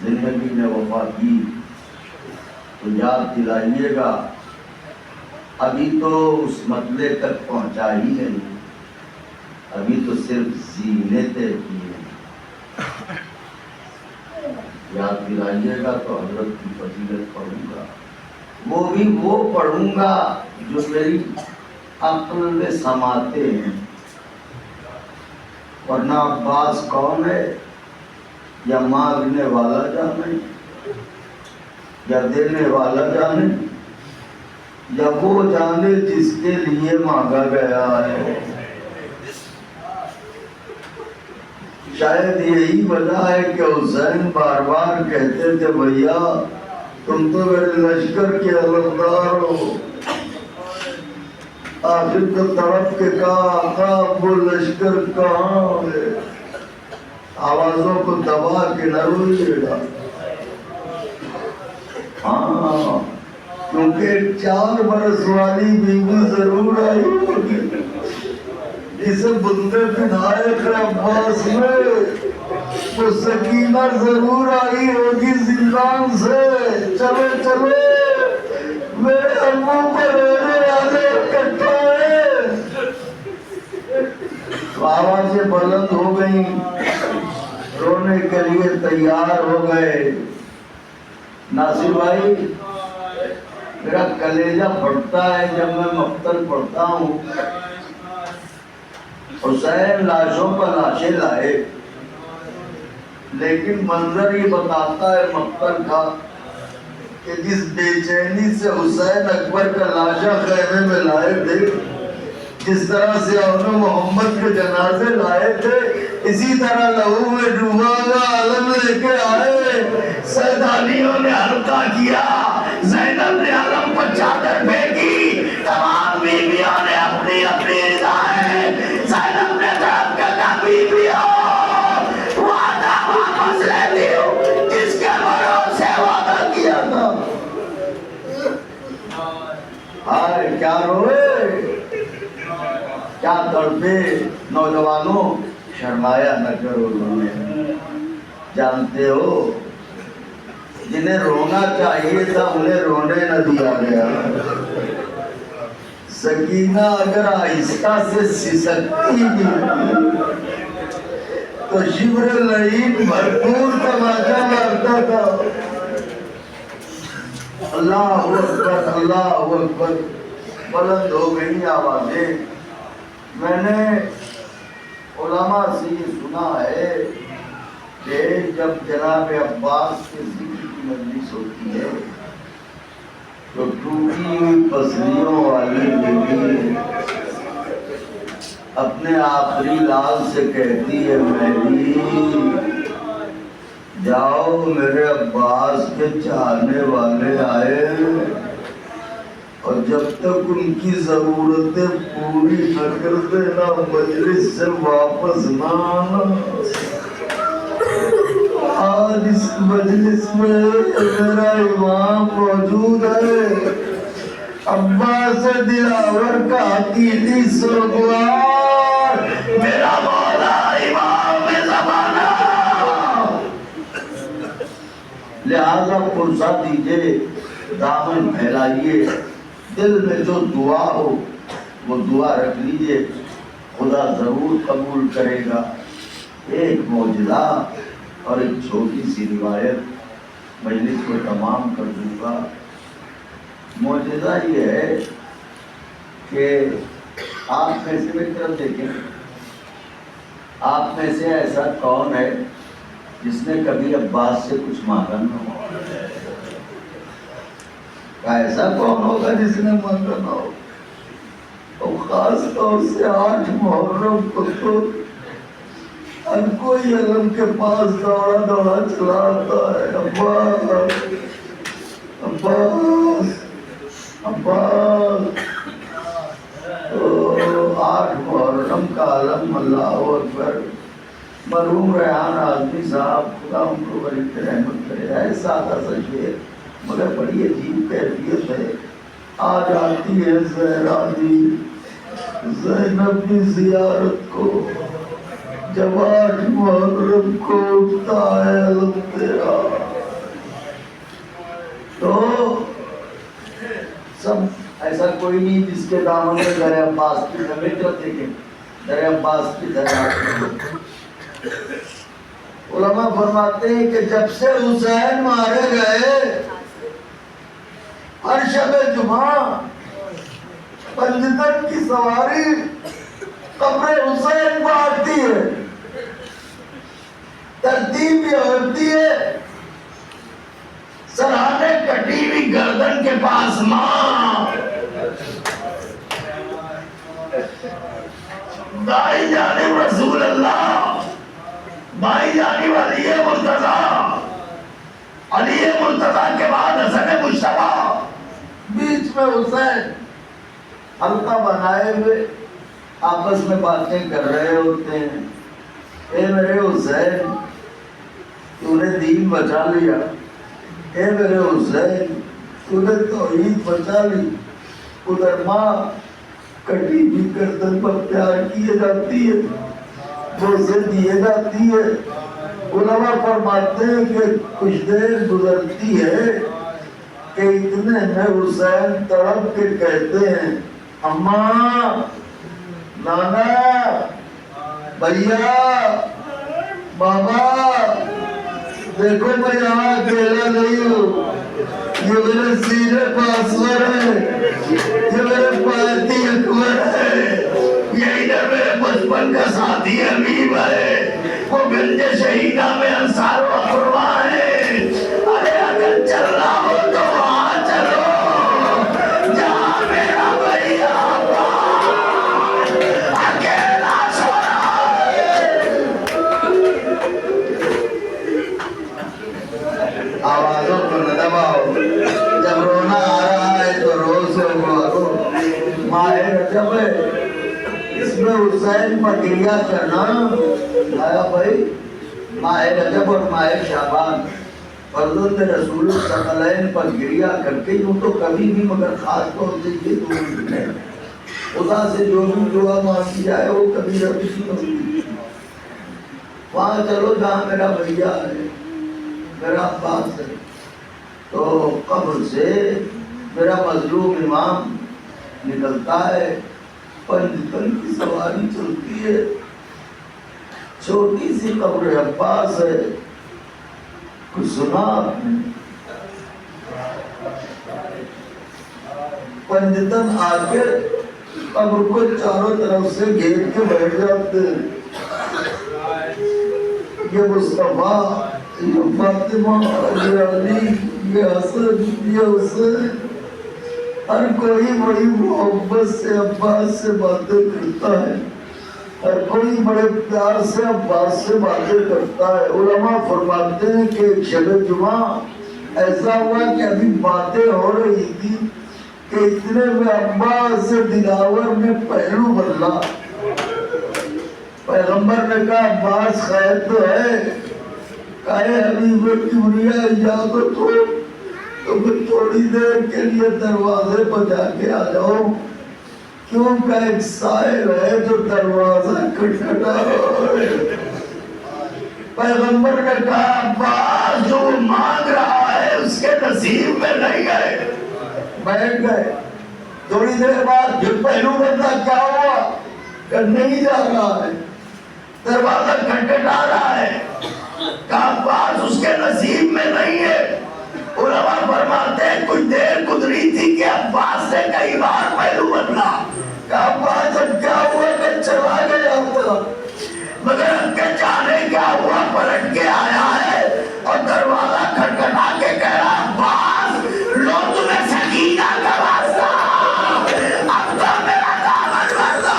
زندگی نے وفا کی تو یاد دلائیے گا. ابھی تو اس مطلع تک پہنچا ہی نہیں، ابھی تو صرف زینتیں کی ہیں. یاد دلائیے گا تو حضرت کی فضیلت پڑھوں گا، وہ بھی وہ پڑھوں گا جو میری عقل میں سماتے ہیں. ورنہ عباس کون ہے یا مانگنے والا جانے یا دینے والا جانے یا وہ جانے جس کے لیے مانگا گیا ہے. شاید یہی وجہ ہے کہ حسین بار بار کہتے تھے بھیا تم تو میرے لشکر کے علمدار ہو. آخر تو تڑپ کے کہا آقا وہ لشکر کہاں ہے؟ آوازوں کو دبا کے نہ روئیے گا، ہاں کیونکہ 4 برس والی بیوی ضرور آئی ہوگی جسے بندے پہنائے تھے عباس میں، تو سکینہ ضرور آئی ہوگی زندان سے، چلے چلے میرے ابو کو رونے والے اکٹھا ہے۔ تو آوازیں بلند ہو گئیں، رونے کے لیے تیار ہو گئے۔ ناصر بھائی میرا کلیجہ پھٹتا ہے جب میں مقتل پڑھتا ہوں۔ حسین لاشوں پر لاشیں لائے، لیکن منظر یہ بتاتا ہے مقتل کا کہ جس بے چینی سے حسین اکبر کا لاشا خیمے میں لائے تھے، جس طرح سے انہوں محمد کے جنازے لائے تھے، اسی طرح لہو میں ڈوبا ہوا عالم لے کے آئے۔ سیدانیوں نے حلقہ کیا، زینب نے علم پر چادر پھینکی، تمام بیویوں نے اپنی اپنی رضائیں، زینب نے طرف کہا بیویوں وعدہ واپس لیتی ہوں جس کے بھروسے وعدہ کیا تھا۔ آئے کیا روئے کیا تڑپے نوجوانوں، شرمایا نہ کرو رونے، جانتے ہو جنہیں رونا چاہیے تھا انہیں رونے نہ دیا گیا۔ سکینہ اگر آہستہ سے سسکتی بھی تو شبر لعین بھرپور تماچا مارتا تھا۔ اللہ اکبر اللہ اکبر، بلند ہو گئی آوازیں۔ میں نے علماء سے یہ سنا ہے کہ جب جناب عباس کے ذکر کی مجلس ہوتی ہے تو ٹوٹی ہوئی پسلیوں والی بیوی اپنے آخری لال سے کہتی ہے مہدی جاؤ میرے عباس کے چاہنے والے آئے اور جب تک ان کی ضرورتیں پوری نہ کر دینا مجلس سے واپس نہ آنا۔ آج اس مجلس میں میرا امام موجود ہے، عباس دلاور کا حقیقی سوگوار، میرا مولا امام زمانہ، لہذا فرصت دیجئے، دامن پھیلائیے، دل میں جو دعا ہو وہ دعا رکھ لیجئے، خدا ضرور قبول کرے گا۔ ایک معجزہ اور ایک چھوٹی سی روایت مجلس کو تمام کر دوں گا۔ معجزہ یہ ہے کہ آپ میں سے ایک طرف دیکھیں، آپ میں سے ایسا کون ہے جس نے کبھی عباس سے کچھ مانگا نہ ہو؟ ایسا کون ہوگا جس نے مانگا نہ ہو؟ اور خاص طور سے 8 محرم کو تو ہر کوئی علم کے پاس دوڑا دوڑا چلا آتا ہے، عباس عباس عباس۔ تو 8 محرم کا علم، اللہ اکبر۔ مرحوم ریحان اعظمی صاحب خدا ان کو بڑی رحمت کرے، ہے سادہ سا شعر مگر بڑی عجیب کیفیت ہے۔ آج آتی ہے زہرا دی زینب کی زیارت کو، جب 8 محرم کو اٹھتا ہے علم تیرا۔ تو سب ایسا کوئی نہیں جس کے دامن میں در عباس کی طرف دیکھیں، در عباس کی طرف۔ علماء فرماتے ہیں کہ جب سے حسین مارے گئے ہر شب جمعہ پنجتن کی سواری قبر حسین کو آتی ہے، ترتیب یہ ہوتی ہے سرحانے کٹی ہوئی گردن کے پاس ماں، دائی جانب رسول اللہ، بھائی جانی والی مرتضیٰ، علی مرتضیٰ کے بعد حسن مشتبہ، بیچ میں حسین، حلقہ بنائے ہوئے آپس میں باتیں کر رہے ہوتے ہیں. اے میرے حسین تو نے دین بچا لیا, اے میرے حسین تو نے توحید بچا لی. ادھر ماں کٹی بھی گردن پر پیار کیے جاتی ہے, بوسے دیے جاتی ہے. علماء فرماتے ہیں کہ کچھ دیر گزرتی ہے کہ اتنے میں حسین تڑپ کے کہتے ہیں اماں, نانا, بھیا, بابا, دیکھو میں یہاں اکیلا نہیں ہوں, یہ میرے سینے پاسور ہے, یہ میرے پاتی اکبر ہے, یہی نہ میرے بچپن کا ساتھی حبیب ہے, وہ گنج شہیدہ میں انصار و قربا ہے. ارے اگر چل رہا ہو تو وہاں چلو جہاں میرا بھیا اکیلا سو رہا ہے. آوازوں کو نہ دباؤ, جب رونا آ رہا ہے تو رو سے رو. ماہ رجب ہے, اس میں حسین پر گریہ کرنا آیا بھائی. ماہ رجب اور ماہ شعبان فرزند رسول ثقلین پر گریہ کر کے یوں تو کبھی بھی, مگر خاص طور سے یہ دعا ہے خدا سے جو بھی دعا مانگی جائے وہ کبھی ربی نہیں ہوتی. وہاں چلو جہاں میرا بھیا ہے, میرا عباس ہے. تو قبر سے میرا مظلوم امام نکلتا ہے, پنجتن کی سواری چلتی ہے, چھوٹی سی قبر عباس ہے. کچھ سنا آپ نے؟ پنجتن آ کے قبر کو چاروں طرف سے گھیر کے بیٹھ جاتے ہیں. یہ مصطفیٰ, یہ فاطمہ, یہ علی, یہ حسن, یہ حسین, ہر کوئی بڑی محبت سے عباس سے باتیں کرتا ہے, ہر کوئی بڑے پیار سے عباس سے باتیں کرتا ہے. علماء فرماتے ہیں کہ ایک شب جمعہ ایسا ہوا کہ ابھی باتیں ہو رہی تھی کہ اتنے میں عباس سے دلاور نے پہلو بدلا. پیغمبر نے کہا عباس خیر تو ہے؟ کہے حبیب کبریا اجازت ہو تو پھر تھوڑی دیر کے لیے دروازے پر جا کے آ جاؤ, کیونکہ ایک سائل ہے جو دروازہ کھٹکھٹا رہا ہے. پیغمبر نے کہا عباس جو مانگ رہا ہے اس کے نصیب میں نہیں گئے. بیٹھ گئے. تھوڑی دیر بعد پھر پہلو بدلا, کیا ہوا؟ کہ نہیں جا رہا ہے, دروازہ کھٹکھٹا رہا ہے. کہا عباس اس کے نصیب میں نہیں ہے. علماء فرماتے ہیں کچھ دیر گزری تھی کہ عباس نے کئی بار پہلو بدلا. کہا عباس اب کیا ہوا کہ چلا گیا تھا, مگر اب کے جانے کیا ہوا پلٹ کے آیا ہے اور دروازہ کھٹکھٹا کے کہہ رہا عباس لو تمہیں سکینہ کا واسطہ, اب تو میرا دامن بھر دو.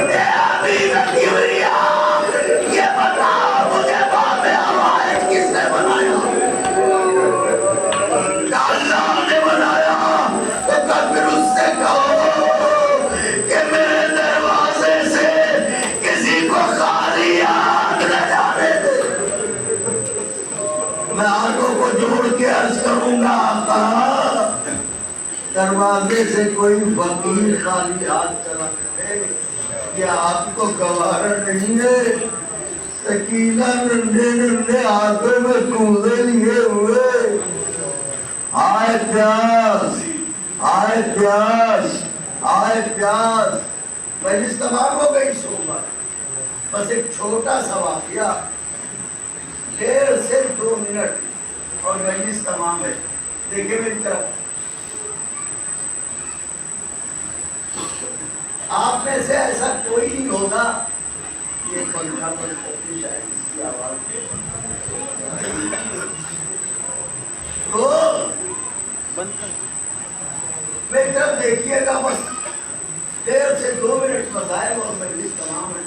اے حبیب کبریا, یہ بتاؤ مجھے باب عوائد کس نے بنایا؟ اللہ نے بنایا. تو پھر اس سے کہو کہ میرے دروازے سے کسی کو خالی ہاتھ نہ جانے دے. میں آنکھوں کو جوڑ کے عرض کروں گا آقا, دروازے سے کوئی فقیر خالی ہاتھ چلا کرے یہ آپ کو گوارا نہیں ہے. سکینہ ننھے ننھے ہاتھوں میں کوزے لیے ہوئے, آئے پیاس, آئے پیاس, آئے پیاس. مجلس تمام ہو گئی صبح, بس ایک چھوٹا سا واقعہ 1.5 سے 2 منٹ اور مجلس تمام ہے. دیکھیں میری طرف, آپ میں سے ایسا کوئی نہیں ہوگا, یہ پنکھا بند کرتی شاید اس کی آواز میری طرف دیکھیے گا. بس 1.5 سے 2 منٹ مسائل اور مجلس تمام ہے.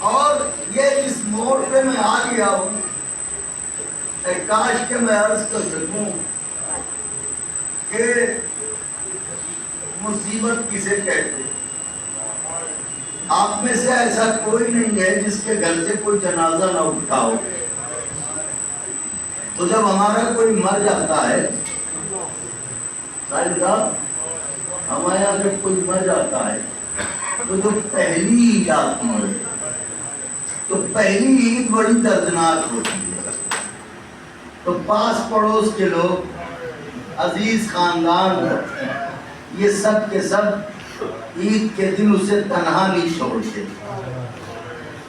اور یہ اس موڑ پہ میں آ گیا ہوں, کاش کہ میں عرض کر سکوں کہ مصیبت کسے کہتے ہیں؟ آپ میں سے ایسا کوئی نہیں ہے جس کے گھر سے کوئی جنازہ نہ اٹھا ہو. تو جب ہمارا کوئی مر جاتا ہے ہمارے یہاں جب کوئی مر جاتا ہے تو جو پہلی عید آتی ہے تو پہلی عید بڑی دردناک ہوتی ہے. تو پاس پڑوس کے لوگ، عزیز خاندان، یہ سب کے سب عید کے دن اسے تنہا نہیں چھوڑتے،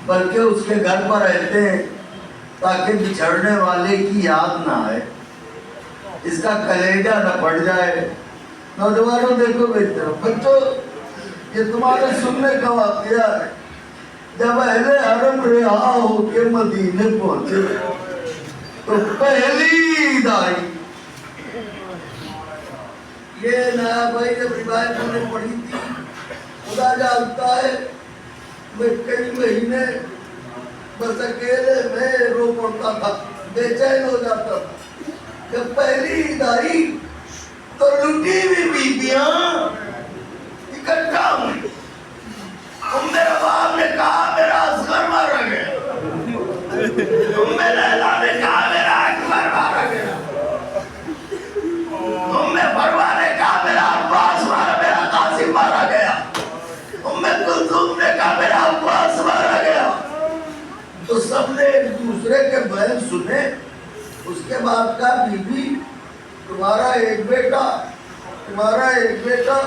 بلکہ اس کے گھر پر رہتے ہیں تاکہ بچھڑنے والے کی یاد نہ آئے، اس کا کلیجہ نہ پھٹ جائے. نوجوانوں دیکھو بہتر بچوں، یہ تمہارے سننے کا واقعہ ہے. جب اہل حرم رہا ہو کے مدینے پہنچے تو پہلی عید آئی. یہ نیا بھائی جب روایت میں نے پڑھی تھی، خدا جانتا ہے میں کئی مہینے بس اکیلے میں رو پڑتا تھا، بے چین ہو جاتا تھا. جب پہلی عید آئی تو لٹی ہوئی بیبیاں اکٹھا ہوئی. میرے باپ نے کہا میرا اصغر مارا گیا، لیلا نے کہا میرا اکبر مارا گیا، فروا نے کہا میرا عباس مارا، میرا قاسم مارا گیا، کلثوم نے کہا میرا عباس مارا گیا. تو سب نے ایک دوسرے کے بیان سنے. اس کے بعد کہا بی بی تمہارا ایک بیٹا، تمہارا ایک بیٹا،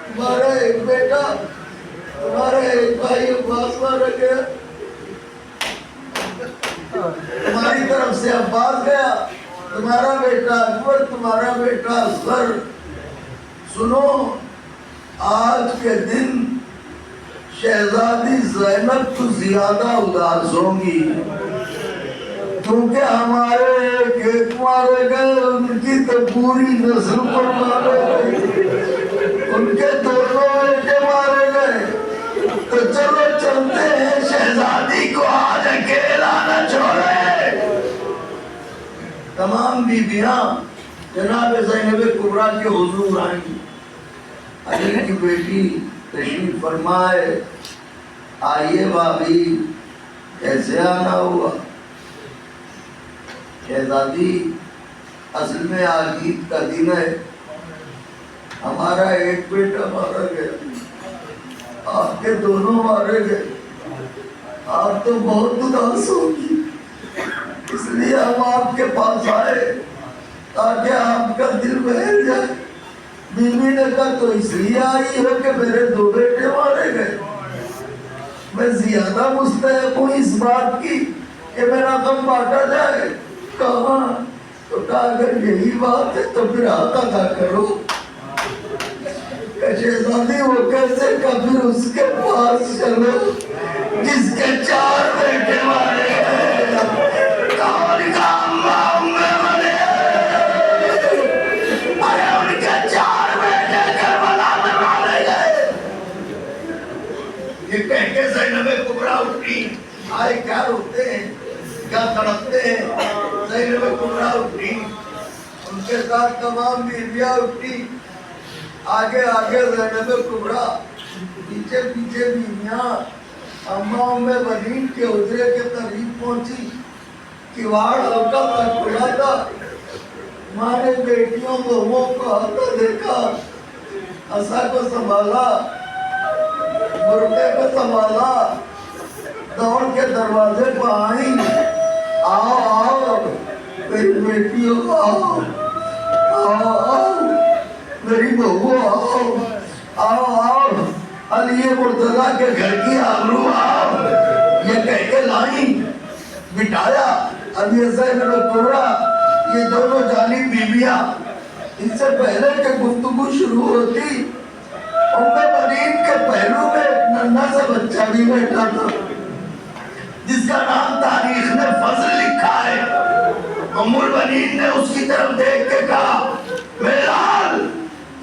تمہارا ایک بیٹا، تمہارا ایک بھائی عباس مارا گیا، تمہاری طرف سے عباس گیا، تمہارا بیٹا اکبر، تمہارا بیٹا اصغر. سنو، آج کے دن شہزادی زینب تو زیادہ اداس ہوں گی کیونکہ ہمارے ایک مارے گئے، ان کی تو پوری نسل پر مارے گئے، ان کے دونوں بیٹے مارے گئے. تو چلو چلتے ہیں، شہزادی کو آج اکیلا نہ چھوڑے. تمام بیبیاں جناب زینب کبریٰ کے حضور آئیں. علی کی بیٹی تشریف فرمائے. آئیے بھابھی، کیسے آنا ہوا؟ شہزادی اصل میں آج عید کا دن ہے، ہمارا ایک بیٹا مارا گیا، آپ کے دونوں مارے گئے، آپ تو بہت اداس ہوگی، اس لیے ہم آپ کے پاس آئے تاکہ آپ کا دل بہل جائے. بیوی نے کہا تو اس لیے آئی ہو کہ میرے دو بیٹے مارے گئے. میں زیادہ مستحق ہوں اس بات کی کہ میرا غم بانٹا جائے. کہاں؟ تو کہا اگر یہی بات ہے تو پھر آتا تھا کرو. شہزادی وہ کیسے کہ پھر اس کے پاس چلو جس کے 4 بیٹے مارے گئے. کون کا اماں میں منے، ارے ان کے 4 بیٹے کربلا میں مارے گئے. یہ کہہ کے زینب کبریٰ اٹھی. آئے کیا روتے ہیں، کیا تڑپتے ہیں؟ زینب کبریٰ اٹھی، ان کے ساتھ تمام بیویاں اٹھی. آگے آگے زینب کبریٰ، پیچھے پیچھے بیویاں. اماں ام بنین کے حجرے کے قریب پہنچی. کواڑ ہلکا سا کھلا تھا. ماں نے بیٹیوں دونوں کو آتا دیکھا، عصا کو سنبھالا، برقعے کو سنبھالا، دوڑ کے دروازے پہ آئیں. آؤ آؤ میری بیٹیوں، آؤ آؤ آؤ میری بہو، آؤ آؤ آؤ علی مرتضیٰ کے گھر کی آبرو آؤ. یہ کہہ کے لائیں، بٹھایا. ابھی زینب کبریٰ، یہ دونوں جانی بیویاں. اس سے پہلے کہ گفتگو شروع ہوتی، ام بنین کے پہلو میں ایک ننھا سا بچہ بھی بیٹھا تھا جس کا نام تاریخ نے فضل لکھا ہے. ام البنین نے اس کی طرف دیکھ کے کہا میرے لال،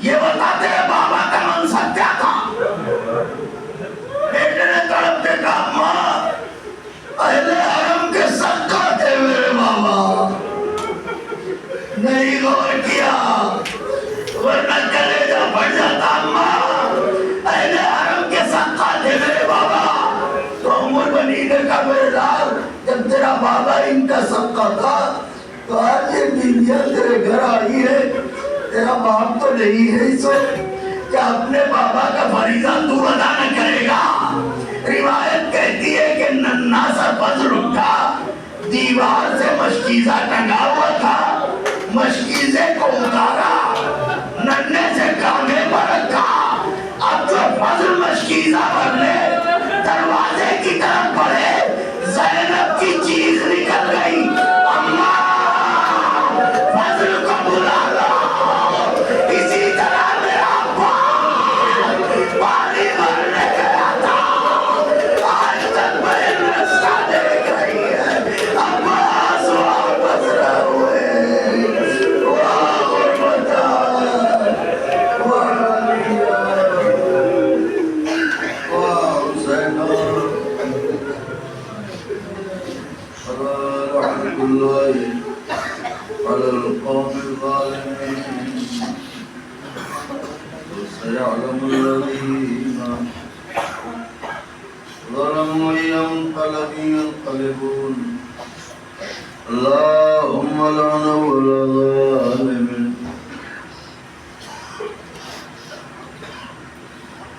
یہ بتا تیرے بابا کا منصب کیا تھا؟ بیٹے نے تڑپتے کہا ماں، اہل حرم کے صدقہ تھے میرے بابا. نہیں غور کیا ورنہ کلیجہ پھٹ جاتا. کہا میرے لال جب تیرا بابا ان کا سبقہ تھا تو آج یہ بیویاں تیرے گھر آئی ہے، تیرا باپ تو نہیں ہے اس وقت، کیا اپنے بابا کا فریضہ تو ادا نہ کرے گا؟ روایت کہتی ہے کہ ننھا سا فضل اٹھا، دیوار سے مشکیزہ ٹنگا ہوا تھا، مشکیزے کو اتارا، ننھے سے کاندھے پر رکھا، اب جو فضل مشکیزہ بھرنے دروازے کی طرف بڑھے، زینب کی چیخ نکل گئی، اماں فضل کو بلا لو۔ اسی طرح میرا باپ پانی بھرنے گیا تھا، آج تک میں رستہ دیکھ رہی ہے، عباس واپس نہ ہوئے، واہ غربتا، واہ علیہ، واہ حسین، رحمت اللہ على القوم الظالمين، وسيعلم الذين ظلموا أي منقلب ينقلبون، اللهم لعنهم ولا ظالمين،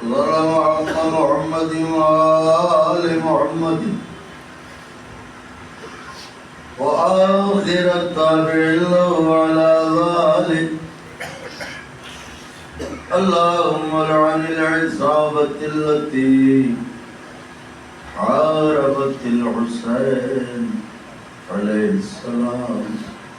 ظلم حق محمد وآل محمد وآخر التابعين له على ذلك، اللهم لعن العصابة التي حاربت الحسين عليه السلام،